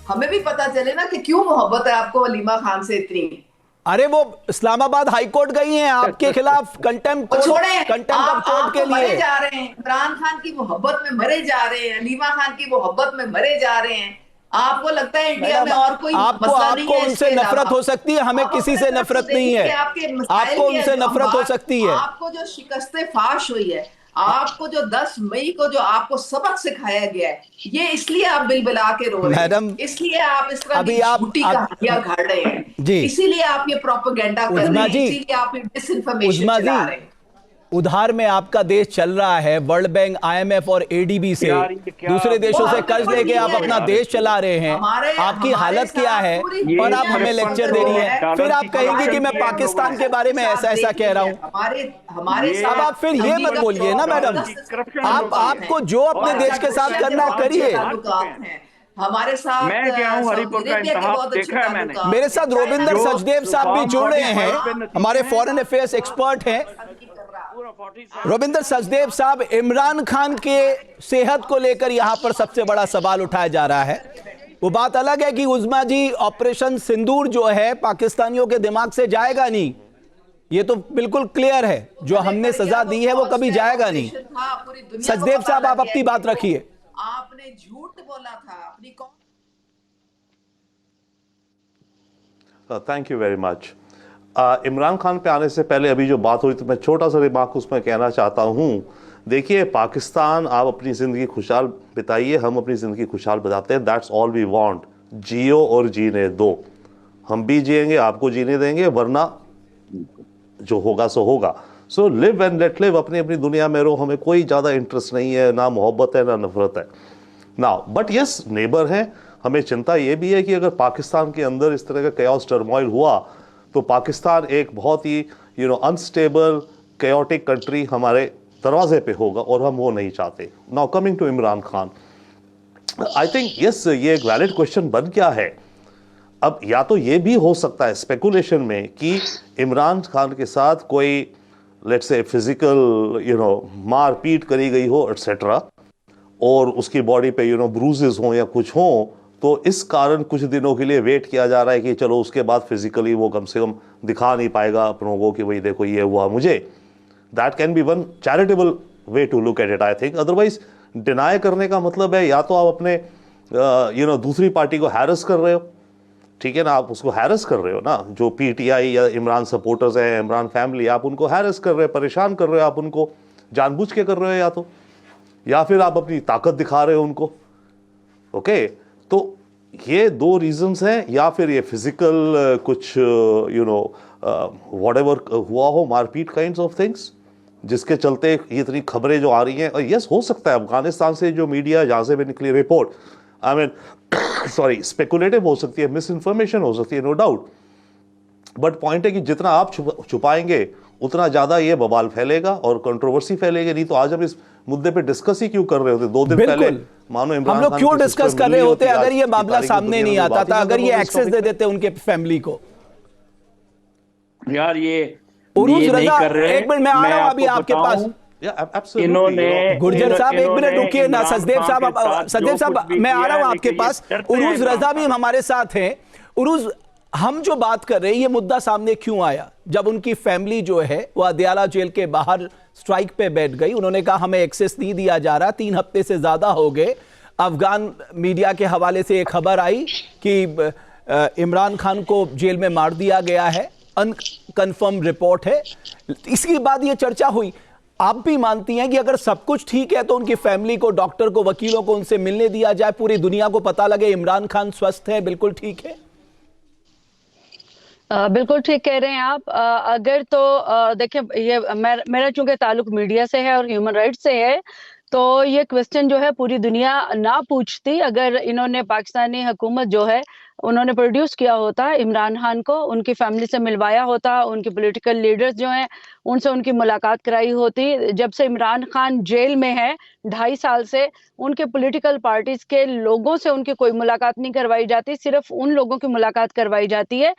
हमें भी पता चले ना कि क्यों मोहब्बत है आपको अलीमा खान से इतनी। अरे वो इस्लामाबाद हाई कोर्ट गई हैं आपके खिलाफ कंटेम्प्ट ऑफ कोर्ट के लिए। मरे जा रहे हैं, इमरान खान की मोहब्बत में मरे जा रहे हैं, अलीमा खान की मोहब्बत में मरे जा रहे हैं। आपको लगता है इंडिया में और कोई मसला नहीं है? उनसे नफरत हो सकती है, हमें किसी से नफरत नहीं है। आपको उनसे नफरत हो सकती है। आपको जो शिकस्ते फाश हुई है, आपको जो 10 मई को जो आपको सबक सिखाया गया है, ये इसलिए आप बिलबिला के रो रहे हैं, मैडम, इसलिए आप इस तरह अभी की आप झूठी कहानियां घड़ रहे हैं, जी। इसीलिए आप ये प्रोपेगेंडा कर रहे उज़मा हैं, जी, इसीलिए आप ये डिसइंफॉर्मेशन उज़मा चला जी, रहे हैं। उधार में आपका देश चल रहा है, वर्ल्ड बैंक, आईएमएफ और एडीबी से, यार, ये क्या दूसरे देशों वो से हमें कर्ज पर लेके नहीं आप है अपना यार। देश चला रहे हैं। हमारे आपकी हमारे हालत क्या साथ है पूरी और आप दुनिया हमें में लेक्चर चल दे रही रहा हैं, है। फिर आप कहेंगे कि मैं हमारे पाकिस्तान के बारे में साथ ऐसा ऐसा कह रहा हूं। हमारे ये- साथ अब आप फिर ये अमेरिका मत बोलिए ना मैडम, आप आपको जो अपने और देश के साथ करना है करिए। ताल्लुकात हैं। हमारे साथ मैं गया हूं हरिपुर का सऊदी अरेबिया के इंतहा बहुत अच्छे देखा है मैंने। ताल्लुकात मेरे साथ हैं। रोबिंदर चाइना- सचदेव साहब भी जुड़ रहे हैं, हमारे फॉरेन अफेयर्स एक्सपर्ट हैं। रोबिंदर सचदेव साहब, इमरान खान के सेहत को लेकर यहां पर सबसे बड़ा सवाल उठाया जा रहा है। वो बात अलग है कि उज़मा जी, ऑपरेशन सिंदूर जो है पाकिस्तानियों के दिमाग से जाएगा नहीं, ये तो बिल्कुल क्लियर है। जो हमने सजा दी है वो कभी जाएगा नहीं। सचदेव साहब, आप अपनी बात रखिए। आपने झूठ बोला था अपनी कौम। Thank you very much. Imran Khan पे आने से पहले अभी जो बात हुई तो मैं छोटा सा रिमार्क उसमें कहना चाहता हूँ। देखिए, पाकिस्तान, आप अपनी ज़िंदगी खुशहाल बिताइए, हम अपनी ज़िंदगी खुशहाल बिताते हैं, दैट्स ऑल वी वांट। जियो और जीने दो, हम भी जिएंगे, आपको जीने देंगे, वरना जो होगा सो होगा। So live and let live, अपनी अपनी दुनिया में रहो, हमें कोई ज़्यादा इंटरेस्ट नहीं है, ना मोहब्बत है ना नफरत है ना। बट यस, नेबर हैं, हमें चिंता ये भी है कि अगर पाकिस्तान के अंदर इस तरह का कैओस टर्मोइल हुआ तो पाकिस्तान एक बहुत ही अनस्टेबल कैओटिक कंट्री हमारे दरवाजे पे होगा, और हम वो नहीं चाहते। Now coming to Imran Khan, I think yes, ये एक वैलिड क्वेश्चन बन क्या है। अब या तो ये भी हो सकता है स्पेकुलेशन में कि इमरान खान के साथ कोई लेट्स से फिजिकल मार पीट करी गई हो एटसेट्रा, और उसकी बॉडी पे ब्रूजेस हो या कुछ हो, तो इस कारण कुछ दिनों के लिए वेट किया जा रहा है कि चलो उसके बाद फिजिकली वो कम से कम दिखा नहीं पाएगा अपनों को कि भाई देखो ये हुआ मुझे। That can be one charitable way to look at it, I think. Otherwise deny करने का मतलब है या तो आप अपने दूसरी पार्टी को हैरस कर रहे हो, ठीक है ना, आप उसको हैरस कर रहे हो ना, जो पीटीआई या इमरान सपोर्टर्स हैं, इमरान फैमिली, आप उनको हैरस कर रहे हो, परेशान कर रहे हो, आप उनको जानबूझ के कर रहे हो, या फिर आप अपनी ताकत दिखा रहे हो उनको। ओके, तो ये दो रीजंस हैं, या फिर ये फिजिकल कुछ व्हाटएवर हुआ हो, मारपीट काइंड्स ऑफ थिंग्स, जिसके चलते ये इतनी खबरें जो आ रही हैं। और यस, हो सकता है अफगानिस्तान से जो मीडिया, जहाँ से भी निकली report, I mean sorry, speculative हो सकती है, मिस इन्फॉर्मेशन हो सकती है, नो डाउट। बट पॉइंट है कि जितना आप छुपाएंगे उतना ज्यादा ये बवाल फैलेगा और कंट्रोवर्सी फैलेगी। नहीं तो आज हम इस मुद्दे पे डिस्कस ही क्यों कर रहे होते? 2 दिन पहले मानो इमरान हम लोग खान क्यों की डिस्कस सिस्टर कर रहे मिली होते होती, अगर आज ये की मामला तारीख में सामने दुनिया नहीं में आता बात ही था, ना अगर ये करो इस एक्सेस topic दे पे। देते उनके फैमिली को। यार ये उरूज नहीं रजा, कर रहे। एक मिनट मैं आ रहा हूं अभी आपको आपके बताऊं, पास। इन्होंने गुर्जर साहब एक मिनट रुकिए ना, इमरान सचदेव खान साहब, के साथ सचदेव जो साहब कुछ भी मैं आ किया रहा हूं है, आपके लेकिन ये पास। डरते हैं उरूज इमरान रजा भी खान। हमारे साथ हैं। उरूज, हम जो बात कर रहे हैं ये मुद्दा सामने क्यों आया? जब उनकी फैमिली जो है वो अदयाला जेल के बाहर स्ट्राइक पे बैठ गई, उन्होंने कहा हमें एक्सेस नहीं दिया जा रहा, 3 हफ्ते से ज्यादा हो गए। अफगान मीडिया के हवाले से एक खबर आई कि इमरान खान को जेल में मार दिया गया है, अनकन्फर्म रिपोर्ट है। इसके बाद ये चर्चा हुई। आप भी मानती हैं कि अगर सब कुछ ठीक है तो उनकी फैमिली को, डॉक्टर को, वकीलों को उनसे मिलने दिया जाए, पूरी दुनिया को पता लगे इमरान खान स्वस्थ है, बिल्कुल ठीक है? बिल्कुल ठीक कह रहे हैं आप। अगर तो देखिए, ये मेरा चूंकि ताल्लुक मीडिया से है और ह्यूमन राइट्स से है, तो ये क्वेश्चन जो है पूरी दुनिया ना पूछती अगर इन्होंने, पाकिस्तानी हुकूमत जो है उन्होंने प्रोड्यूस किया होता इमरान खान को, उनकी फैमिली से मिलवाया होता, उनके पॉलिटिकल लीडर्स जो हैं उनसे उनकी मुलाकात कराई होती। जब से इमरान खान जेल में है 2.5 साल से, उनके पॉलिटिकल पार्टीज के लोगों से उनकी कोई मुलाकात नहीं करवाई जाती, सिर्फ उन लोगों की मुलाकात करवाई जाती है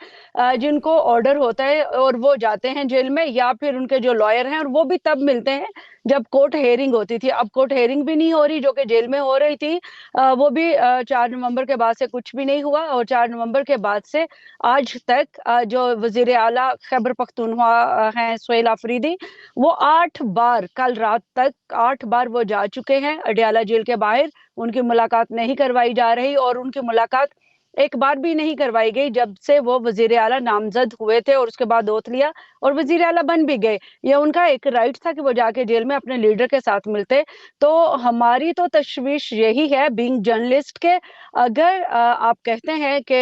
जिनको ऑर्डर होता है और वो जाते हैं जेल में, या फिर उनके जो लॉयर हैं, और वो भी तब मिलते हैं जब कोर्ट हेयरिंग होती थी। अब कोर्ट हेयरिंग भी नहीं हो रही, जो कि जेल में हो रही थी, वो भी 4 नवंबर के बाद से कुछ भी नहीं हुआ। और 4 नवंबर के बाद से आज तक जो वजीर आला खैबर पख्तूनख्वा हैं सुहेल आफरीदी, वो 8 बार, कल रात तक 8 बार वो जा चुके हैं अडयाला जेल के बाहर। उनकी मुलाकात नहीं करवाई जा रही, और उनकी मुलाकात एक बार भी नहीं करवाई गई जब से वो वजीर आला नामजद हुए थे और उसके बाद ओथ लिया और वजीर आला बन भी गए। ये उनका एक राइट था कि वो जाके जेल में अपने लीडर के साथ मिलते। तो हमारी तो तशवीश यही है बीइंग जर्नलिस्ट के, अगर आप कहते हैं कि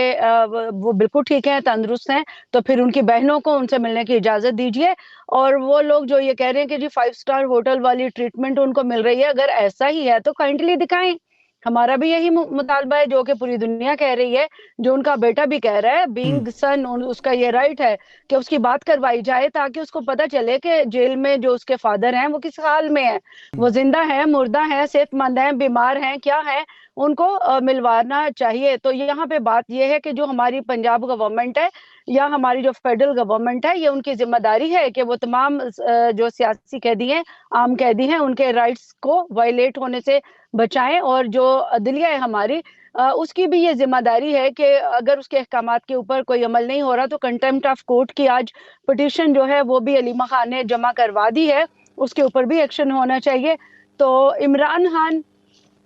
वो बिल्कुल ठीक है, तंदुरुस्त हैं, तो फिर उनकी बहनों को उनसे मिलने की इजाजत दीजिए। और वो लोग जो ये कह रहे हैं कि जी 5 स्टार होटल वाली ट्रीटमेंट उनको मिल रही है, अगर ऐसा ही है तो काइंडली दिखाएं। हमारा भी यही मुतालबा है जो कि पूरी दुनिया कह रही है, जो उनका बेटा भी कह रहा है, बीइंग सन उसका ये राइट है कि उसकी बात करवाई जाए ताकि उसको पता चले कि जेल में जो उसके फादर हैं वो किस हाल में है, वो जिंदा है, मुर्दा है, सेहतमंद है, बीमार हैं, क्या है, उनको मिलवाना चाहिए। तो यहाँ पे बात यह है कि जो हमारी पंजाब गवर्नमेंट है या हमारी जो फेडरल गवर्नमेंट है, ये उनकी जिम्मेदारी है कि वो तमाम जो सियासी कैदी हैं, आम कैदी हैं, उनके राइट्स को वायलेट होने से बचाएं। और जो अदलिया है हमारी, उसकी भी ये जिम्मेदारी है कि अगर उसके अहकामात के ऊपर कोई अमल नहीं हो रहा तो कंटेम्प्ट ऑफ कोर्ट की आज पिटीशन जो है वो भी अलीमा खान ने जमा करवा दी है, उसके ऊपर भी एक्शन होना चाहिए। तो इमरान खान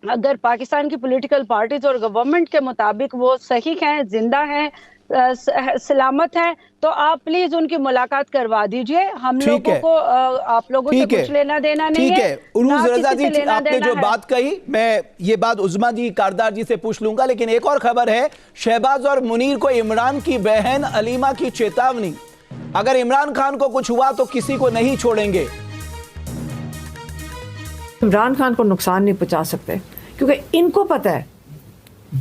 अगर पाकिस्तान की पॉलिटिकल पार्टीज और गवर्नमेंट के मुताबिक वो सही हैं, जिंदा हैं, सलामत हैं, तो आप प्लीज उनकी मुलाकात करवा दीजिए। हम लोगों को आप लोगों से कुछ लेना देना नहीं है। ठीक है उरूज रजा जी, आपने जो बात कही, मैं ये बात उज़मा जी कारदार जी से पूछ लूंगा, लेकिन एक और खबर है, शहबाज और मुनीर को इमरान की बहन अलीमा की चेतावनी, अगर इमरान खान को कुछ हुआ तो किसी को नहीं छोड़ेंगे। इमरान खान को नुकसान नहीं पहुंचा सकते क्योंकि इनको पता है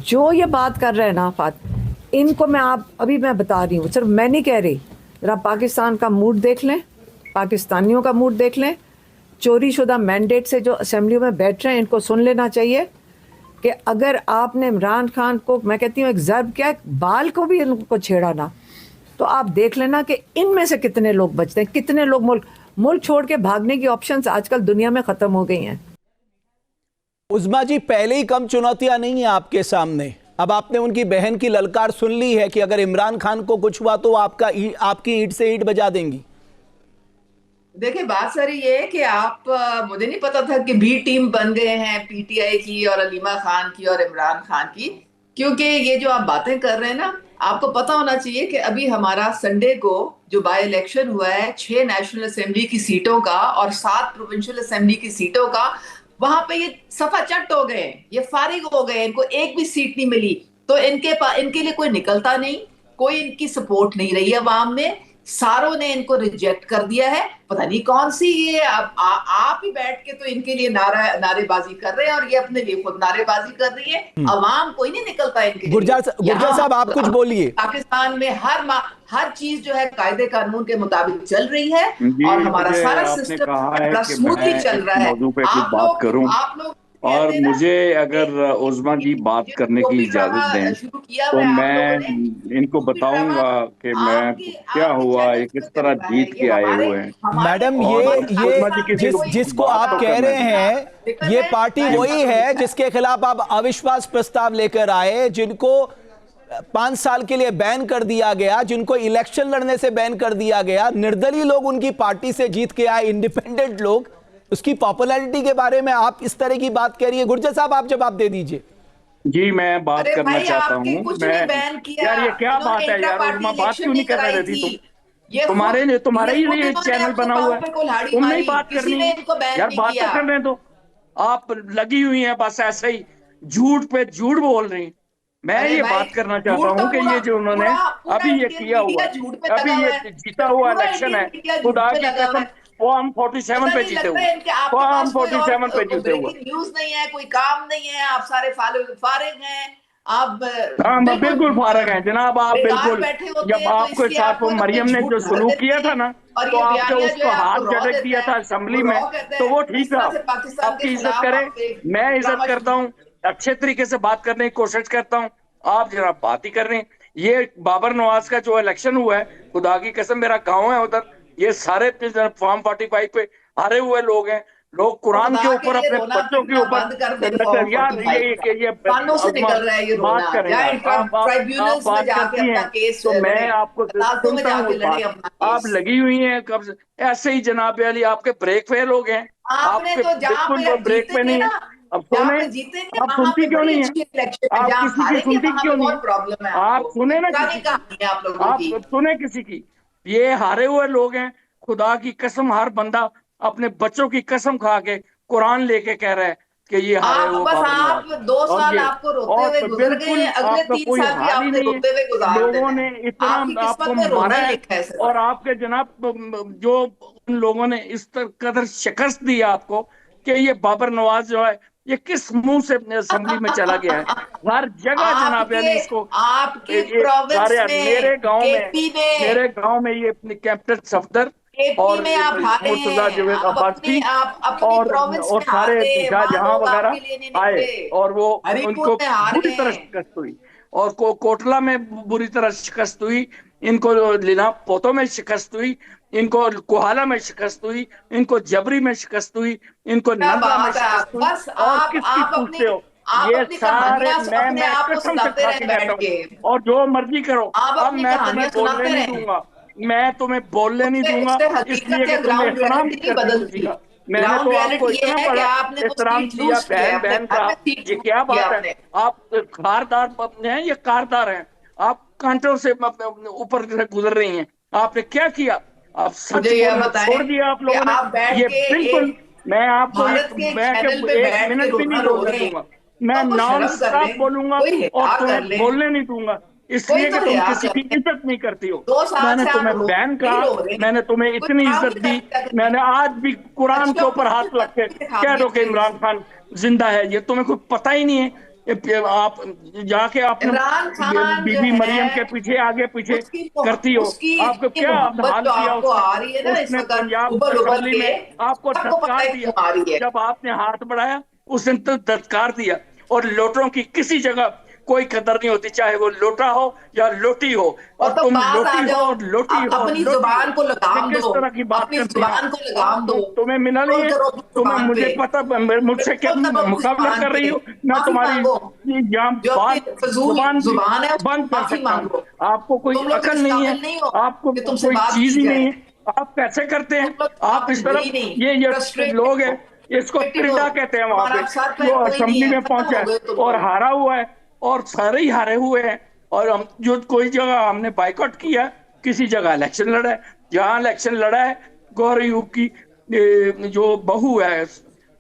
जो ये बात कर रहे हैं ना फात, इनको मैं बता रही हूँ, सिर्फ मैं नहीं कह रही, जरा पाकिस्तान का मूड देख लें, पाकिस्तानियों का मूड देख लें। चोरी शुदा मैंडेट से जो असेंबलियों में बैठ रहे हैं, इनको सुन लेना चाहिए कि अगर आपने इमरान खान को, मैं कहती हूँ एक ज़र्ब क्या, बाल को भी इनको छेड़ा ना, तो आप देख लेना कि इनमें से कितने लोग बचते हैं, कितने लोग मुल्क छोड़ के भागने की ऑप्शंस आजकल दुनिया में ख़त्म हो गई हैं। उज़मा जी, पहले ही कम चुनौतियां नहीं है आपके सामने, अब आपने उनकी बहन की ललकार सुन ली है कि अगर इमरान खान को कुछ हुआ तो आपकी ईंट से ईंट बजा देंगी। देखिए बात सारी ये है कि मुझे नहीं पता था कि बी टीम बन गए हैं पीटीआई की और अलीमा खान की और इमरान खान की, क्योंकि ये जो आप बातें कर रहे हैं ना, आपको पता होना चाहिए कि अभी हमारा संडे को जो बाय इलेक्शन हुआ है 6 नेशनल असेंबली की सीटों का और 7 प्रोविंशियल असेंबली की सीटों का, वहां पे ये सफा चट हो गए, ये फारिग हो गए, इनको एक भी सीट नहीं मिली। तो इनके लिए कोई निकलता नहीं, कोई इनकी सपोर्ट नहीं रही है अवाम में, सारों ने इनको रिजेक्ट कर दिया है। पता नहीं कौन सी ये आप ही बैठ के तो इनके लिए नारेबाजी कर रहे हैं और ये अपने लिए खुद नारेबाजी कर रही है। अवाम कोई नहीं निकलता इनके लिए। गुरजार साहब आप कुछ बोलिए। पाकिस्तान में हर चीज जो है कायदे कानून के मुताबिक चल रही है और हमारा सारा सिस्टम बड़ा स्मूथली चल रहा है। आप लोग और मुझे अगर उज़मा जी बात करने की इजाजत दें तो मैं इनको बताऊंगा कि मैं क्या हुआ, किस तरह जीत के आए हुए हैं। मैडम ये जिसको आप कह रहे हैं, ये पार्टी वही है जिसके खिलाफ आप अविश्वास प्रस्ताव लेकर आए, जिनको 5 साल के लिए बैन कर दिया गया, जिनको इलेक्शन लड़ने से बैन कर दिया गया, निर्दलीय लोग उनकी पार्टी से जीत के आए, इंडिपेंडेंट लोग, उसकी पॉपुलैरिटी के बारे में आप इस तरह की बात कह रही है। गुर्जर साहब आप जवाब दे दीजिए। जी मैं बात करना चाहता हूँ। यार ये क्या बात है यार, उज़मा बात क्यों नहीं कर रहे थे तुम? तुम्हारे ही लिए चैनल बना हुआ है, तुम नहीं बात करनी यार, बात तो करने दो। आप लगी हुई हैं बस ऐसे ही झूठ पे झूठ बोल रही। मैं ये बात करना चाहता हूँ कि ये जो उन्होंने अभी ये किया हुआ, अभी ये जीता हुआ इलेक्शन है, खुदा की कसम फॉर्म 47 पे जीते हुए, फॉर्म 47 पे जीते हुए। न्यूज नहीं है, कोई काम नहीं है, आप सारे फारिग हैं, आप बिल्कुल फारिग हैं जनाब। आप बिल्कुल, जब आपके साथ वो मरियम ने जो सलूक किया था ना, तो आपने उसको हाथ झटक दिया था असेंबली में, तो वो ठीक था। आपकी इज्जत करें, मैं इज्जत करता हूँ, अच्छे तरीके से बात करने की कोशिश करता हूँ। आप जरा बात ही कर रहे हैं। ये बाबर नवाज का जो इलेक्शन हुआ है, खुदा की कसम मेरा गाँव है उधर, ये सारे फॉर्म 45 पे हारे हुए लोग हैं। लोग कुरान के ऊपर, अपने बच्चों के ऊपर बात करेंगे। आप बात करती हैं तो मैं आपको सुनता हूँ। आप लगी हुई हैं कब से ऐसे ही जनाब अली, आपके ब्रेक फेल हो गए। आपके बिल्कुल ब्रेक पे नहीं है। अब जहाँ सुने, पे जीते नहीं, आप वहाँ सुनती पे क्यों बड़ी नहीं अच्छी है? इलेक्शन है, आप जहाँ किसी की हारेंगे सुनती वहाँ क्यों पे नहीं बहुत है? प्रॉब्लम है आप आपको। सुने ना पुरानी किसी की, कहानी है आप लोगों आप की। सुने किसी की। ये हारे हुए लोग हैं, खुदा की कसम हर बंदा अपने बच्चों की कसम खा के कुरान लेके कह रहा है कि ये हारे आप हुए बस बाबर आप नवाज। 2 और साल ये आपको रोते और हुए गुजर गए बिल्कुल हैं, अगले आपका 3 कोई साल भी हाल ही आपने नहीं है। रोते हुए गुजार लोगों देना ने है। इतना आपकी आपको किस्मत में मारा रोना ही है, लिखा है सिर्फ। और आपके जनाब जो उन लोगों ने इस कदर शिकस्त दी आपको कि ये बाबर नवाज जो है, ये किस मुंह से असेंबली में चला गया है? हर जगह जनाब यानी इसको आपकी ये प्रोविंस सारे में, केपी में, मेरे गांव में ये कैप्टन सफदर केपी और में आप हारे मुर्तजा हैं। जावेद अब्बासी आप अपनी प्रोविंस और में सारे हारे हैं, वहां शाहजहां लोग वगैरह आपके लिए नहीं आए, निकले। और वो हरिपुर उनको में हारे बुरी तरह हैं। शिकस्त हुई, और कोटला में बुरी तरह शिकस्त हुई, इनको लीना पोतो में शिकस्त हुई, इनको कोहाला में शिकस्त हुई, इनको जबरी में शिकस्त हुई, इनको क्या नंदा में बात है। शिकस्त हुई। बस और आप किसकी पूछते हो? ये सारे कहानियां अपने मैं आप को कसम से सुनाते खा रहे के बैठ कहता हूँ, के। और जो मर्जी करो, आप अब अपनी मैं तुम्हें कहानियां बोलने सुनाते नहीं रहे। दूंगा, मैं तुम्हें बोलने नहीं दूंगा, उससे हकीकत इसलिए कि या तुम ग्राउंड एहतराम रियलिटी नहीं नहीं करती किसी बदलती। का। मैंने ग्राउंड तो आपको रियलिटी ये इतना है कि बड़ा आपने वो एहतराम सीट दिया, लूज किया है, बहन अपने बहन घर में का, सीट ये लूज क्या किया बात है? आपने। आप खारदार हैं, ये कारदार हैं, आप कांटों से ऊपर से गुजर रही हैं। आपने क्या किया? आप सच मुझे यह बोलना छोड़ बताएं दिया आप कि लोगों ने। आप बैठ ये के बिल्कुल, एक मैं आपको भारत के मैं चैनल पे एक बैठ के मिनट भी रोना नहीं रो बोलने रहे हैं, दूंगा, मैं तो नॉन शर्म कर स्टॉप लें, बोलूंगा, कोई और हिया कर तुम्हें लें, बोलने नहीं दूंगा, कोई इसलिए तो कि तुम हिया किसी कर की लें। इज्जत नहीं करती हो। 2 साल मैंने से आप तुम्हें रो बैन नहीं कहा, रो रहे। मैंने तुम्हें कोई इतनी काम इज्जत की दी, खामियां करें। मैंने आज भी कुरान के अच्छों ऊपर हाथ रख के की कह दो खामियां कि इमरान करें। खान जिंदा है। ये तुम्हें कुछ पता ही नहीं है। आप जाके आपने इमरान खान जो बीबी मरियम के है, पीछे आगे पीछे करती हो। उसकी आपको इतनी क्या मोहब्बत हाल जो किया आपको उसने? आ रही है ना इस उसने वक्त पंजाब उबल उबल असेंबली के, में आपको सबको पता धत्कार है दिया। क्यों आ रही है। जब आपने हाथ बढ़ाया उसने तो धत्कार दिया। और लोटों की किसी जगह कोई कदर नहीं होती, चाहे वो लोटा हो या लोटी हो। और तो तुम पास आ लोटी हो जाओ, और लोटी आप हो और अपनी लोटी हो। जुबान को ये लगाम किस दो, तरह की बात अपनी करती हो? जुबान को लगाम दो, तुम्हें मिला नहीं कंट्रोल है? करो अपनी तुम्हें, जुबान मुझे पे, पता, मुझसे क्या कंट्रोल करो अपनी मुकाबला जुबान कर रही पे। हो? मैं माफी तुम्हारी मांगो, यहाँ जो अपनी बात फजूल जुबान भी जुबान है बंद कर माफी सकता हूँ। मांगो। आपको कोई तुम लोग अकल इस नहीं है, काबिल नहीं हो आपको कि तुमसे कोई बात चीज की ही नहीं जाए। है। आप कैसे करते हैं? तुम लोग आप इस तरफ काबिल नहीं, ये फ्रस्ट्रेटेड लोग हो, हैं, इसको frustrated टिड्डा हो, कहते हैं वहां पे, तुम्हारा सर पे जो कोई नहीं असेंबली है, में खत्म पहुंचा हो गए तुम है और लोग। हारा हुआ है, और सारे ही हारे हुए हैं। और हम जो कोई जगह हमने बाइकआउट किया, किसी जगह इलेक्शन लड़ा है। जहां इलेक्शन लड़ा है, गौर अयूब की जो बहू है,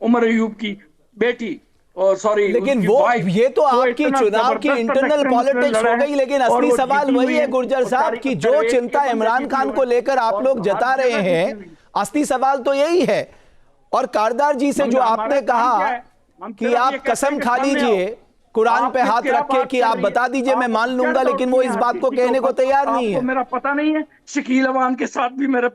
उमर अयूब की बेटी, और सॉरी लेकिन उसकी वो वाइफ, ये तो वो आपकी इतना चुनाव की जबरदस्त इंटरनल इलेक्शन उसने पॉलिटिक्स लड़ा हो है, गई, लेकिन और असली वो सवाल जीती वही हुई है गुर्जर और साहब सारी कि जो दरवेश चिंता के इमरान बंदे खान जीती को हुई लेकर आप और लोग जता हर रहे जगह हैं, जीती हुई। असली सवाल तो यही है। और कारदार जी से जो हमारा आपने काम कहा क्या है? हम कि सिर्फ ये आप कहते हैं कसम कि खा सामने लीजिए, आओ। कुरान पे आप हाथ क्या रख के बात कि कर आप रही है? बता दीजिए, मैं आप मान लूंगा, क्या लेकिन वो दौड़ती इस हैं बात को किसी के कहने को ऊपर? तैयार नहीं आपको है। मेरा पता नहीं है? शकील अवान के साथ भी मेरे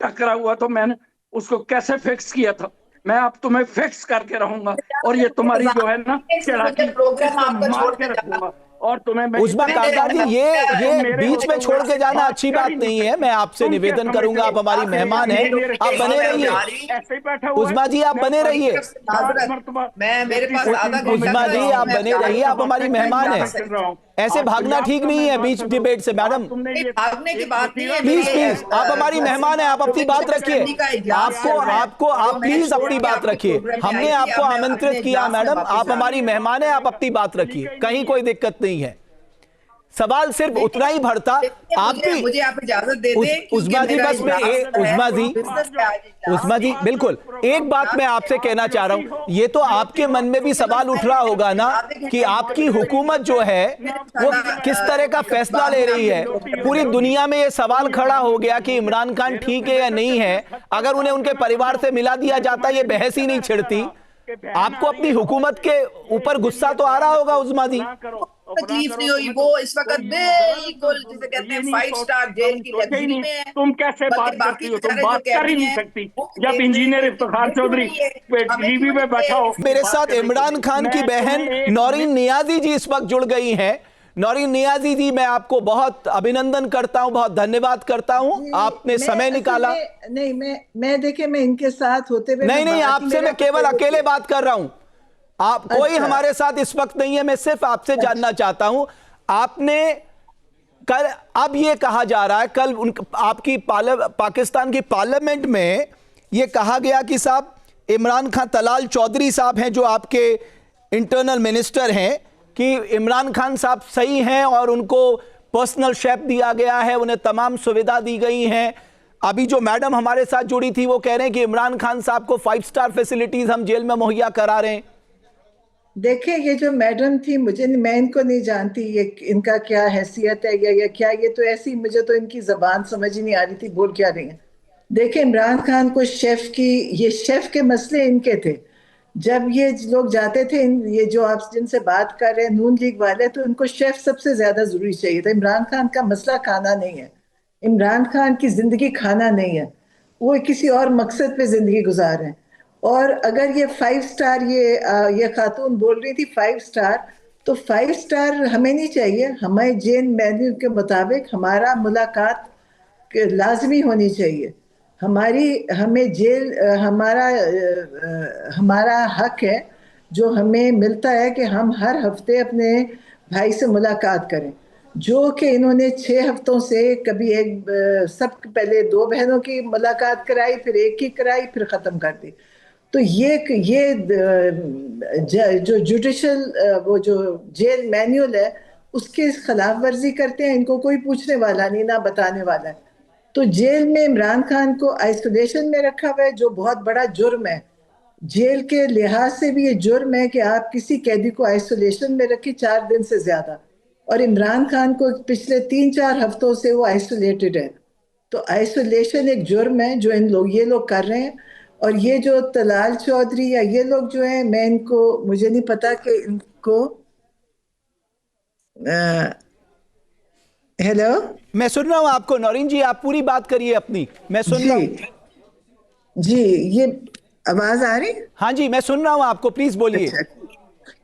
टकरा हुआ, तो मैंने उसको कैसे फिक्स किया था। मैं अब तुम्हें फिक्स करके रहूंगा, और ये तुम्हारी जो है ना चलाकी, प्रोग्राम इसको आपका मार छोड़ के के जाना। रखूंगा। और तुम्हें मैं उस्मा इतना कारदार जी, बताऊंगा, ये तुम मेरे बीच होते में हुए छोड़ के जाना बात अच्छी कर ही बात नहीं है। सकते। मैं आपसे तुम क्या निवेदन समझते करूंगा, हो? आप हमारी आप मेहमान हैं, इंजीनियर आप बने रहिए। ऐसे ही बैठा हुआ है। उस्मा जी, आप मैं बने रहिए। 5 मरतबा मैं मेरे पास डिप्टी आधा सेक्रेटरी घंटा उस्मा बन जी, रहा हूं, आप बने रहिए, आप हमारी मेहमान हैं। ऐसे भागना ठीक नहीं है बीच डिबेट से, मैडम। भागने की बात नहीं है। प्लीज प्लीज, आप हमारी मेहमान हैं, आप अपनी बात रखिए। आप प्लीज अपनी बात रखिए। हमने आपको आमंत्रित किया मैडम, आप हमारी मेहमान हैं, आप अपनी बात रखिए, कहीं कोई दिक्कत नहीं है। सवाल सिर्फ उतना ही भरता। आप भी मुझे आप इजाजत दे दें, उस्मा जी, बस मैं उस्मा जी बिल्कुल एक बात मैं आपसे कहना चाह रहा हूं। ये तो आपके मन में भी सवाल उठ रहा होगा ना कि आपकी हुकूमत जो है वो किस तरह का फैसला ले रही है। पूरी दुनिया में ये सवाल खड़ा हो गया कि इमरान खान ठीक है या नहीं है। अगर उन्हें उनके परिवार से मिला दिया जाता, ये बहस ही नहीं छिड़ती। आपको अपनी हुकूमत के ऊपर गुस्सा तो आ रहा होगा उस्मा जी। तकलीफ नहीं हुई, वो इस वक्त बिल्कुल जिसे कहते हैं 5 स्टार जेल की लग्जरी में है। तुम कैसे बात करती हो? तुम बात कर ही नहीं सकती जब इंजीनियर इफ्तिखार चौधरी टीवी पे बैठा हो। मेरे साथ इमरान खान की बहन नौरीन नियाजी जी इस वक्त जुड़ गई हैं। नौरीन नियाजी जी, मैं आपको बहुत अभिनंदन करता हूं, बहुत धन्यवाद करता हूं, आपने समय निकाला। नहीं, मैं देखिए, मैं इनके साथ होते हुए नहीं, आपसे मैं केवल अकेले बात कर रहा हूं। आप कोई हमारे साथ इस वक्त नहीं है। मैं सिर्फ आपसे जानना चाहता हूं, आपने कल, अब ये कहा जा रहा है, कल आपकी पाकिस्तान की पार्लियामेंट में ये कहा गया कि साहब इमरान खान, तलाल चौधरी साहब हैं जो आपके इंटरनल मिनिस्टर हैं, कि इमरान खान साहब सही हैं और उनको पर्सनल शेफ दिया गया है, उन्हें तमाम सुविधा दी गई हैं। अभी जो मैडम हमारे साथ जुड़ी थी वो कह रहे हैं कि इमरान खान साहब को 5 स्टार फैसिलिटीज हम जेल में मुहैया करा रहे हैं। देखिए, ये जो मैडम थी, मैं इनको नहीं जानती, ये इनका क्या हैसियत है या क्या, ये तो ऐसी, मुझे तो इनकी जबान समझ ही नहीं आ रही थी बोल क्या रही है। देखिए, इमरान खान को ये शेफ के मसले इनके थे। जब ये लोग जाते थे, ये जो आप जिनसे बात कर रहे हैं नून लीग वाले, तो इनको शेफ सबसे ज्यादा जरूरी चाहिए था। इमरान खान का मसला खाना नहीं है, इमरान खान की जिंदगी खाना नहीं है, वो किसी और मकसद पे जिंदगी गुजार रहे हैं। और अगर ये 5 स्टार, ये खातून बोल रही थी 5 स्टार, तो 5 स्टार हमें नहीं चाहिए। हमें जेल मेन्यू के मुताबिक हमारा मुलाकात लाजमी होनी चाहिए। हमें जेल, हमारा हक है जो हमें मिलता है कि हम हर हफ्ते अपने भाई से मुलाकात करें, जो कि इन्होंने 6 हफ्तों से कभी सब पहले 2 बहनों की मुलाकात कराई, फिर एक की कराई, फिर ख़त्म कर दी। तो ये जो जुडिशल वो जो जेल मैनुअल है उसके खिलाफ वर्जी करते हैं। इनको कोई पूछने वाला नहीं, ना बताने वाला है। तो जेल में इमरान खान को आइसोलेशन में रखा हुआ है, जो बहुत बड़ा जुर्म है। जेल के लिहाज से भी ये जुर्म है कि आप किसी कैदी को आइसोलेशन में रखें 4 दिन से ज्यादा, और इमरान खान को पिछले 3-4 हफ्तों से वो आइसोलेटेड है। तो आइसोलेशन एक जुर्म है जो ये लोग कर रहे हैं। और ये जो तलाल चौधरी या ये लोग जो हैं, मुझे नहीं पता कि इनको हेलो, मैं सुन रहा हूं आपको नौरीन जी, आप पूरी बात करिए अपनी, मैं सुन रहा हूं जी। ये आवाज आ रही? हाँ जी, मैं सुन रहा हूं आपको, प्लीज बोलिए। अच्छा,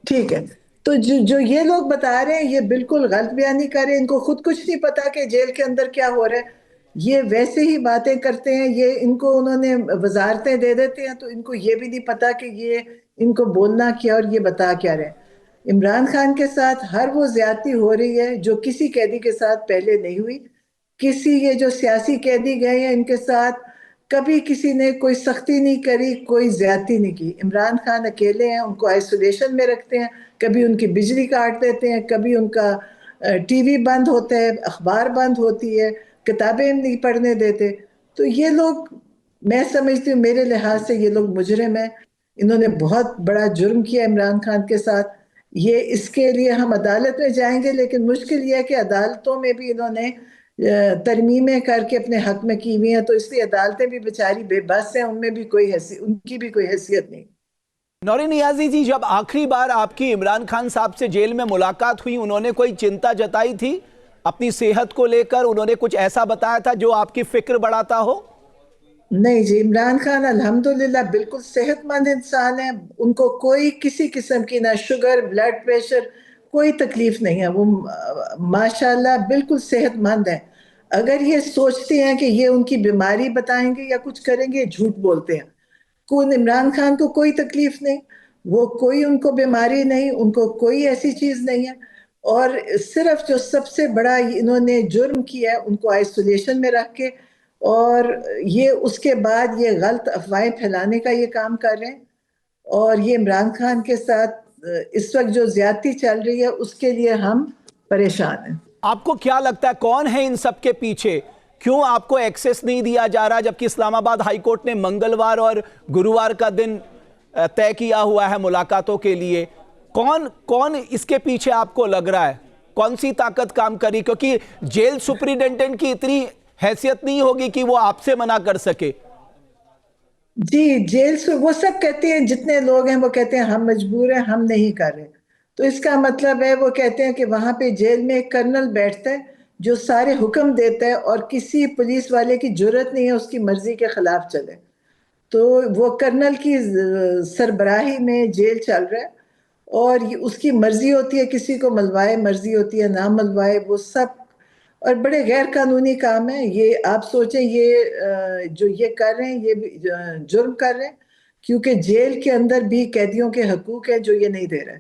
ठीक है। तो जो ये लोग बता रहे हैं, ये बिल्कुल गलत बयानी कर रहे हैं। इनको खुद कुछ नहीं पता कि जेल के अंदर क्या हो रहा है। ये वैसे ही बातें करते हैं। इनको उन्होंने वजारतें दे देते हैं, तो इनको ये भी नहीं पता कि ये इनको बोलना क्या और ये बता क्या रहे हैं। इमरान खान के साथ हर वो ज्यादती हो रही है जो किसी कैदी के साथ पहले नहीं हुई। ये जो सियासी कैदी गए हैं, इनके साथ कभी किसी ने कोई सख्ती नहीं करी, कोई ज्यादती नहीं की। इमरान खान अकेले हैं, उनको आइसोलेशन में रखते हैं, कभी उनकी बिजली काट देते हैं, कभी उनका टीवी बंद होता है, अखबार बंद होती है, किताबें नहीं पढ़ने देते। तो ये लोग, मैं समझती हूँ मेरे लिहाज से ये लोग मुजरिम हैं। इन्होंने बहुत बड़ा जुर्म किया इमरान खान के साथ। इसके लिए हम अदालत में जाएंगे, लेकिन मुश्किल यह है कि अदालतों में भी इन्होंने तरमीमें करके अपने हक में की हुई हैं, तो इसलिए अदालतें भी बेचारी बेबस हैं, उनकी भी कोई हैसियत नहीं। नौरीन नियाजी जी, जब आखिरी बार आपकी इमरान खान साहब से जेल में मुलाकात हुई, उन्होंने कोई चिंता जताई थी अपनी सेहत को लेकर? उन्होंने कुछ ऐसा बताया था जो आपकी फिक्र बढ़ाता हो? नहीं जी, इमरान खान अल्हम्दुलिल्लाह बिल्कुल सेहतमंद इंसान है। उनको कोई किसी किस्म की ना शुगर, ब्लड प्रेशर, कोई तकलीफ नहीं है। वो माशाल्लाह बिल्कुल सेहतमंद है। अगर ये सोचते हैं कि ये उनकी बीमारी बताएंगे या कुछ करेंगे, झूठ बोलते हैं। इमरान खान को कोई तकलीफ नहीं, कोई उनको बीमारी नहीं, उनको कोई ऐसी चीज नहीं है। और सिर्फ जो सबसे बड़ा इन्होंने जुर्म किया है, उनको आइसोलेशन में रख के, और उसके बाद ये गलत अफवाहें फैलाने का ये काम कर रहे हैं। और ये इमरान खान के साथ इस वक्त जो ज्यादती चल रही है, उसके लिए हम परेशान हैं। आपको क्या लगता है कौन है इन सब के पीछे? क्यों आपको एक्सेस नहीं दिया जा रहा, जबकि इस्लामाबाद हाईकोर्ट ने मंगलवार और गुरुवार का दिन तय किया हुआ है मुलाकातों के लिए? कौन इसके पीछे आपको लग रहा है? कौन सी ताकत काम करी? क्योंकि जेल सुपरिटेंडेंट की इतनी हैसियत नहीं होगी कि वो आपसे मना कर सके। जी, जेल से वो सब कहते हैं, जितने लोग हैं वो कहते हैं हम मजबूर हैं, हम नहीं कर रहे। तो इसका मतलब है, वो कहते हैं कि वहां पे जेल में एक कर्नल बैठता है जो सारे हुक्म देता है, और किसी पुलिस वाले की जरूरत नहीं है उसकी मर्जी के खिलाफ चले। तो वो कर्नल की सरबराही में जेल चल रहा है, और उसकी मर्जी होती है किसी को मलवाए, मर्जी होती है ना मलवाए, वो सब। और बड़े गैर कानूनी काम है ये। आप सोचें, जो ये कर रहे हैं, ये जुर्म कर रहे हैं, क्योंकि जेल के अंदर भी कैदियों के हकूक है जो ये नहीं दे रहे।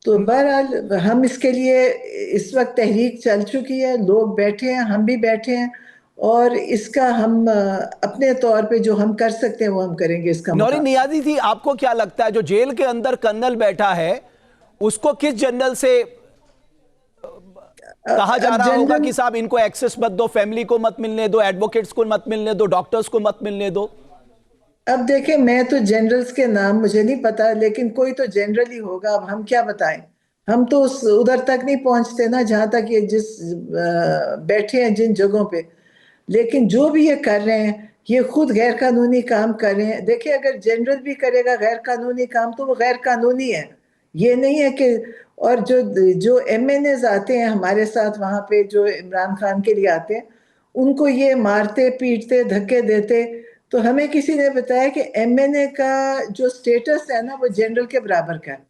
तो बहरहाल हम इसके लिए, इस वक्त तहरीक चल चुकी है, लोग बैठे हैं, हम भी बैठे हैं, और इसका हम अपने तौर पे जो हम कर सकते हैं वो हम करेंगे। इसका नौरीन नियाजी जी, आपको क्या लगता है जो जेल के अंदर कर्नल बैठा है उसको किस जनरल से कहा जा रहा होगा कि साहब इनको एक्सेस मत दो, फैमिली को मत मिलने दो, एडवोकेट्स को मत मिलने दो, डॉक्टर्स को मत मिलने दो? अब देखें, मैं तो जनरल्स के नाम मुझे नहीं पता, लेकिन कोई तो जनरल ही होगा। अब हम क्या बताएं, हम तो उधर तक नहीं पहुंचते ना जहां तक ये जिस बैठे हैं जिन जगहों पे। लेकिन जो भी ये कर रहे हैं ये खुद गैर कानूनी काम कर रहे हैं। देखिए, अगर जनरल भी करेगा गैर कानूनी काम तो वो गैर कानूनी है, ये नहीं है कि। और जो MNAs आते हैं हमारे साथ वहां पे, जो इमरान खान के लिए आते हैं, उनको ये मारते पीटते धक्के देते। तो हमें किसी ने बताया कि MNA का जो स्टेटस है ना वो जनरल के बराबर का है,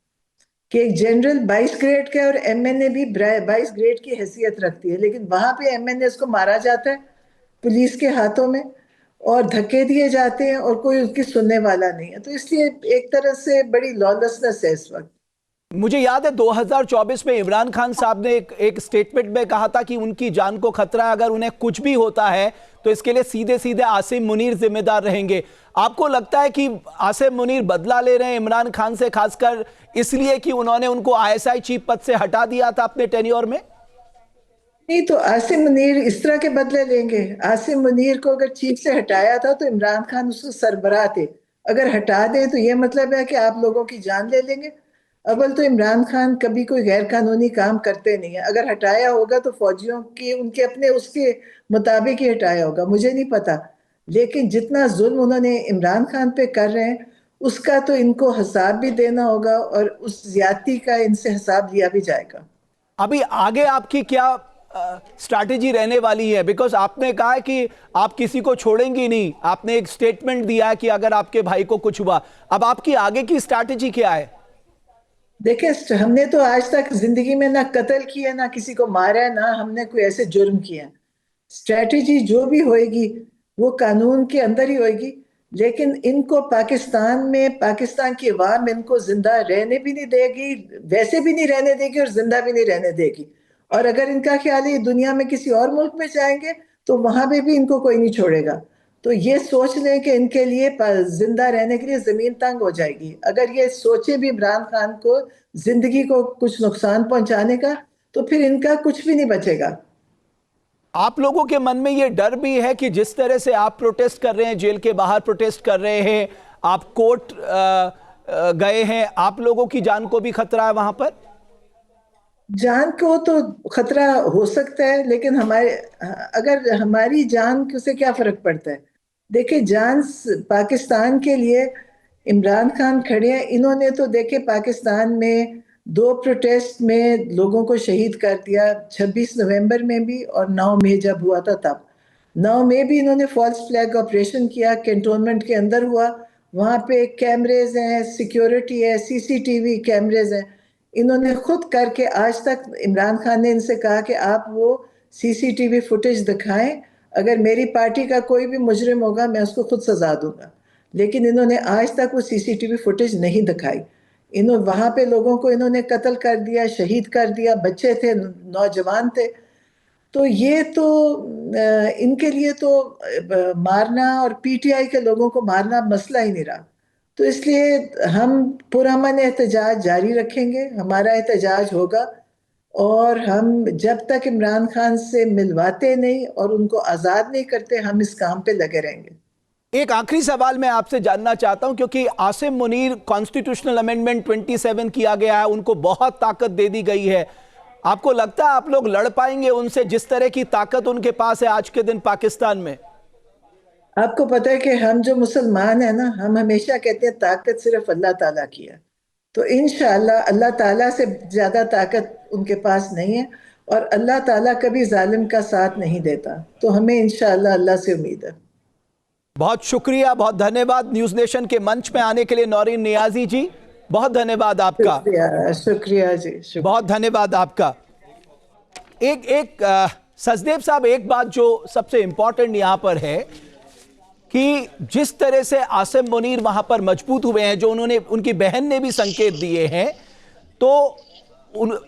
कि एक जनरल 22 ग्रेड का है और MNA भी 22 ग्रेड की हैसियत रखती है। लेकिन वहां पे MNAs को मारा जाता है पुलिस के हाथों में और धक्के दिए जाते हैं और कोई उसकी सुनने वाला नहीं है। तो इसलिए एक तरह से बड़ी लॉलेसनेस है इस वक्त। मुझे याद है 2024 में इमरान खान साहब ने एक स्टेटमेंट में कहा था कि उनकी जान को खतरा है, अगर उन्हें कुछ भी होता है तो इसके लिए सीधे सीधे आसिम मुनीर जिम्मेदार रहेंगे। आपको लगता है कि आसिम मुनीर बदला ले रहे हैं इमरान खान से, खासकर इसलिए कि उन्होंने उनको ISI चीफ पद से हटा दिया था अपने टेन्योर में? नहीं, तो आसिम मुनीर इस तरह के बदले लेंगे। आसिम मुनीर को अगर चीफ से हटाया था तो इमरान खान उसके सरबराह थे। अगर हटा दें तो ये मतलब है कि आप लोगों की जान ले लेंगे। अव्वल तो इमरान खान कभी कोई गैर कानूनी काम करते नहीं है। अगर हटाया होगा तो फौजियों की उनके अपने उसके मुताबिक ही हटाया होगा, मुझे नहीं पता। लेकिन जितना जुल्म उन्होंने इमरान खान पे कर रहे हैं उसका तो इनको हिसाब भी देना होगा और उस ज्यादती का इनसे हिसाब लिया भी जाएगा। अभी आगे आपकी क्या स्ट्रैटेजी रहने वाली है? बिकॉज आपने कहा है कि आप किसी को छोड़ेंगी नहीं, आपने एक स्टेटमेंट दिया है कि अगर आपके भाई को कुछ हुआ। अब आपकी आगे की स्ट्रैटेजी क्या है? देखिए, हमने तो आज तक जिंदगी में ना कत्ल किया ना किसी को मारा है, ना हमने कोई ऐसे जुर्म किया। स्ट्रैटेजी जो भी होएगी वो कानून के अंदर ही होएगी। लेकिन इनको पाकिस्तान में, पाकिस्तान की अवाम इनको जिंदा रहने भी नहीं देगी, वैसे भी नहीं रहने देगी और जिंदा भी नहीं रहने देगी। और अगर इनका ख्याल है दुनिया में किसी और मुल्क में जाएंगे तो वहां पे भी इनको कोई नहीं छोड़ेगा। तो ये सोच लें कि इनके लिए जिंदा रहने के लिए जमीन तंग हो जाएगी। अगर ये सोचे भी इमरान खान को जिंदगी को कुछ नुकसान पहुंचाने का तो फिर इनका कुछ भी नहीं बचेगा। आप लोगों के मन में ये डर भी है कि जिस तरह से आप प्रोटेस्ट कर रहे हैं, जेल के बाहर प्रोटेस्ट कर रहे हैं, आप कोर्ट गए हैं, आप लोगों की जान को भी खतरा है वहां पर? जान को तो खतरा हो सकता है, लेकिन अगर हमारी जान से क्या फर्क पड़ता है? देखिए, जान पाकिस्तान के लिए इमरान खान खड़े हैं। इन्होंने तो देखे पाकिस्तान में 2 प्रोटेस्ट में लोगों को शहीद कर दिया, 26 नवंबर में भी और 9 मई जब हुआ था तब। 9 मई भी इन्होंने फॉल्स फ्लैग ऑपरेशन किया, कैंटोनमेंट के अंदर हुआ। वहां पे कैमरेज हैं, सिक्योरिटी है, CCTV कैमरेज हैं। इन्होंने खुद करके, आज तक इमरान खान ने इनसे कहा कि आप वो CCTV फुटेज दिखाएं, अगर मेरी पार्टी का कोई भी मुजरिम होगा मैं उसको खुद सजा दूंगा। लेकिन इन्होंने आज तक वो CCTV फुटेज नहीं दिखाई। वहां पे लोगों को इन्होंने कत्ल कर दिया, शहीद कर दिया, बच्चे थे, नौजवान थे। तो ये तो इनके लिए तो मारना और PTI के लोगों को मारना मसला ही नहीं रहा। तो इसलिए हम पुरअमन एहतजाज जारी रखेंगे, हमारा एहतजाज होगा और हम जब तक इमरान खान से मिलवाते नहीं और उनको आज़ाद नहीं करते हम इस काम पे लगे रहेंगे। एक आखिरी सवाल मैं आपसे जानना चाहता हूं, क्योंकि आसिम मुनीर कॉन्स्टिट्यूशनल अमेंडमेंट 27 किया गया है, उनको बहुत ताकत दे दी गई है। आपको लगता है आप लोग लड़ पाएंगे उनसे, जिस तरह की ताकत उनके पास है आज के दिन पाकिस्तान में? आपको पता है कि हम जो मुसलमान हैं ना, हम हमेशा कहते हैं ताकत सिर्फ अल्लाह ताला की है। तो इंशाअल्लाह अल्लाह ताला से ज्यादा ताकत उनके पास नहीं है और अल्लाह ताला कभी जालिम का साथ नहीं देता। तो हमें इंशाअल्लाह अल्लाह से उम्मीद है। बहुत शुक्रिया, बहुत धन्यवाद न्यूज नेशन के मंच में आने के लिए नौरीन नियाजी जी, बहुत धन्यवाद आपका। शुक्रिया जी, शुक्रिया। बहुत धन्यवाद आपका। एक सचदेव साहब, एक बात जो सबसे इंपॉर्टेंट यहां पर है कि जिस तरह से आसिम मुनीर वहां पर मजबूत हुए हैं, जो उन्होंने, उनकी बहन ने भी संकेत दिए हैं, तो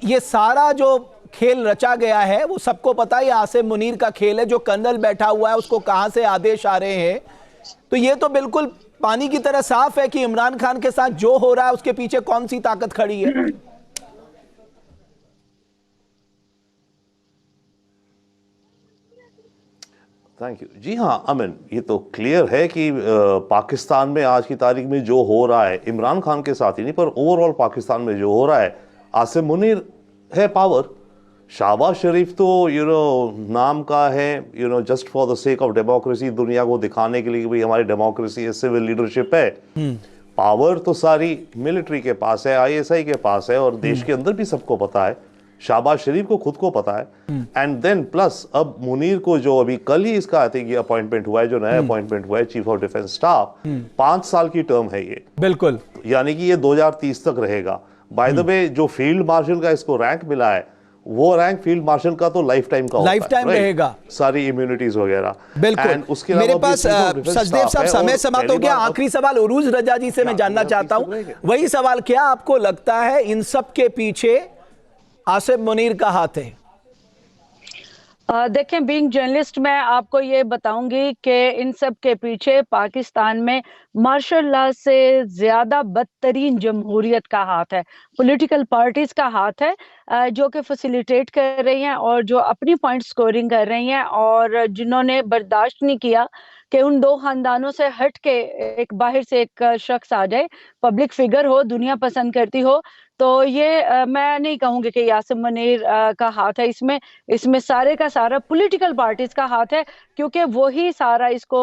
ये सारा जो खेल रचा गया है वो सबको पता है, आसिम मुनीर का खेल है, जो कर्नल बैठा हुआ है उसको कहां से आदेश आ रहे हैं। तो ये तो बिल्कुल पानी की तरह साफ है कि इमरान खान के साथ जो हो रहा है उसके पीछे कौन सी ताकत खड़ी है। Thank you. जी हाँ अमिन, ये तो क्लियर है कि पाकिस्तान में आज की तारीख में जो हो रहा है, इमरान खान के साथ ही नहीं पर ओवरऑल पाकिस्तान में जो हो रहा है, आसिम मुनीर है पावर, शहबाज शरीफ तो नाम का है, just for the sake of democracy, दुनिया को दिखाने के लिए कि भाई हमारी डेमोक्रेसी है, सिविल लीडरशिप है। पावर तो सारी मिलिट्री के पास है, ISI के पास है, और देश के अंदर भी सबको पता है, शहबाज शरीफ को खुद को पता है। एंड देन प्लस अब मुनीर को जो अभी कल ही इसका आई थिंक ये अपॉइंटमेंट हुआ है, जो नया अपॉइंटमेंट हुआ है चीफ ऑफ डिफेंस स्टाफ, 5 साल की टर्म है ये, बिल्कुल, यानी कि ये 2030 तक रहेगा। बाय द वे जो फील्ड मार्शल का इसको रैंक मिला है, वो रैंक फील्ड मार्शल का तो लाइफ टाइम का लाइफ टाइम रहेगा, सारी इम्यूनिटीज वगैरह। बिल्कुल। उसके मेरे पास सचदेव साहब समय समाप्त हो गया। आखिरी सवाल उरूज रजा जी से मैं जानना चाहता हूं, वही सवाल, क्या आपको लगता है इन सब के पीछे आसिम मुनीर का हाथ है? देखें, बीइंग जर्नलिस्ट मैं आपको ये बताऊंगी कि इन सब के पीछे पाकिस्तान में मार्शल लॉ से ज्यादा बदतरीन जमहूरियत का हाथ है, पॉलिटिकल पार्टीज का हाथ है, जो कि फैसिलिटेट कर रही हैं और जो अपनी पॉइंट स्कोरिंग कर रही हैं, और जिन्होंने बर्दाश्त नहीं किया कि उन 2 खानदानों से हट के एक बाहर से एक शख्स आ जाए, पब्लिक फिगर हो, दुनिया पसंद करती हो। तो ये मैं नहीं कहूंगी कि आसिम मुनीर का हाथ है इसमें सारे का सारा पॉलिटिकल पार्टीज का हाथ है, क्योंकि वो ही सारा इसको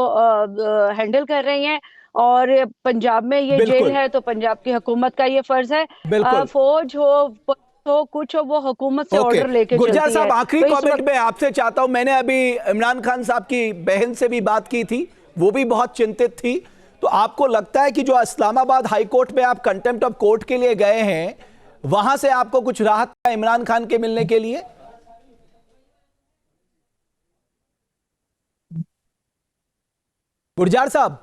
हैंडल कर रही हैं। और पंजाब में ये जेल है तो पंजाब की हुकूमत का ये फर्ज है, फौज हो कुछ हो, वो हुकूमत से ऑर्डर लेके चलती है। गुरजार साहब, आखिरी कमेंट में आपसे चाहता हूं, मैंने अभी इमरान खान साहब की बहन से भी बात की थी, वो भी बहुत चिंतित थी। तो आपको लगता है कि जो इस्लामाबाद हाई कोर्ट में आप कंटेम्प्ट ऑफ कोर्ट के लिए गए हैं, वहां से आपको कुछ राहत है इमरान खान के मिलने के लिए? गुरजार साहब।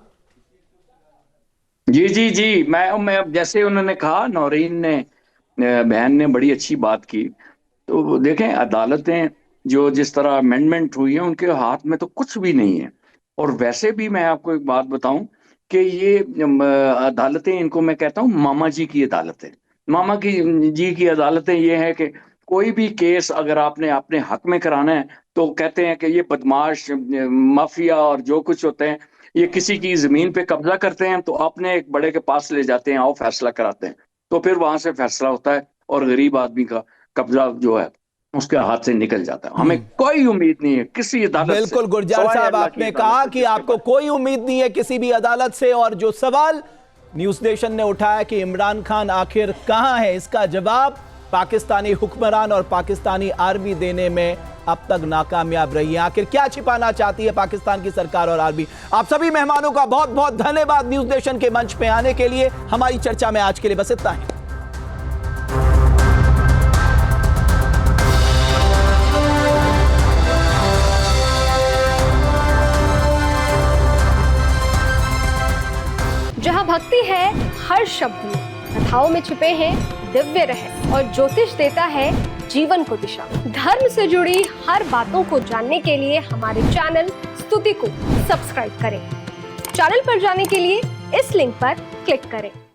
जी, मैं जैसे उन्होंने कहा, नौरीन ने, बहन ने बड़ी अच्छी बात की। तो देखें, अदालतें जो जिस तरह अमेंडमेंट हुई है, उनके हाथ में तो कुछ भी नहीं है। और वैसे भी मैं आपको एक बात बताऊं कि ये अदालतें, इनको मैं कहता हूं मामा जी की अदालतें। मामा जी की अदालतें ये है कि कोई भी केस अगर आपने अपने हक में कराना है तो कहते हैं कि ये बदमाश, माफिया और जो कुछ होते हैं, ये किसी की जमीन पे कब्जा करते हैं, तो अपने एक बड़े के पास ले जाते हैं, आओ फैसला कराते हैं। तो फिर वहां से फैसला होता है और गरीब आदमी का कब्जा जो है उसके हाथ से निकल जाता है। हमें कोई उम्मीद नहीं है किसी अदालत से। बिल्कुल गुरजार साहब, आपने कहा कि आपको कोई उम्मीद नहीं है किसी भी अदालत से, और जो सवाल न्यूज नेशन ने उठाया कि इमरान खान आखिर कहां है, इसका जवाब पाकिस्तानी हुक्मरान और पाकिस्तानी आर्मी देने में अब तक नाकामयाब रही है। आखिर क्या छिपाना चाहती है पाकिस्तान की सरकार और आर्मी? आप सभी मेहमानों का बहुत बहुत धन्यवाद न्यूज नेशन के मंच पे आने के लिए। हमारी चर्चा में आज के लिए बस इतना ही। जहाँ भक्ति है हर शब्द में, कथाओं में छुपे हैं दिव्य रहस्य, और ज्योतिष देता है जीवन को दिशा। धर्म से जुड़ी हर बातों को जानने के लिए हमारे चैनल स्तुति को सब्सक्राइब करें। चैनल पर जाने के लिए इस लिंक पर क्लिक करें।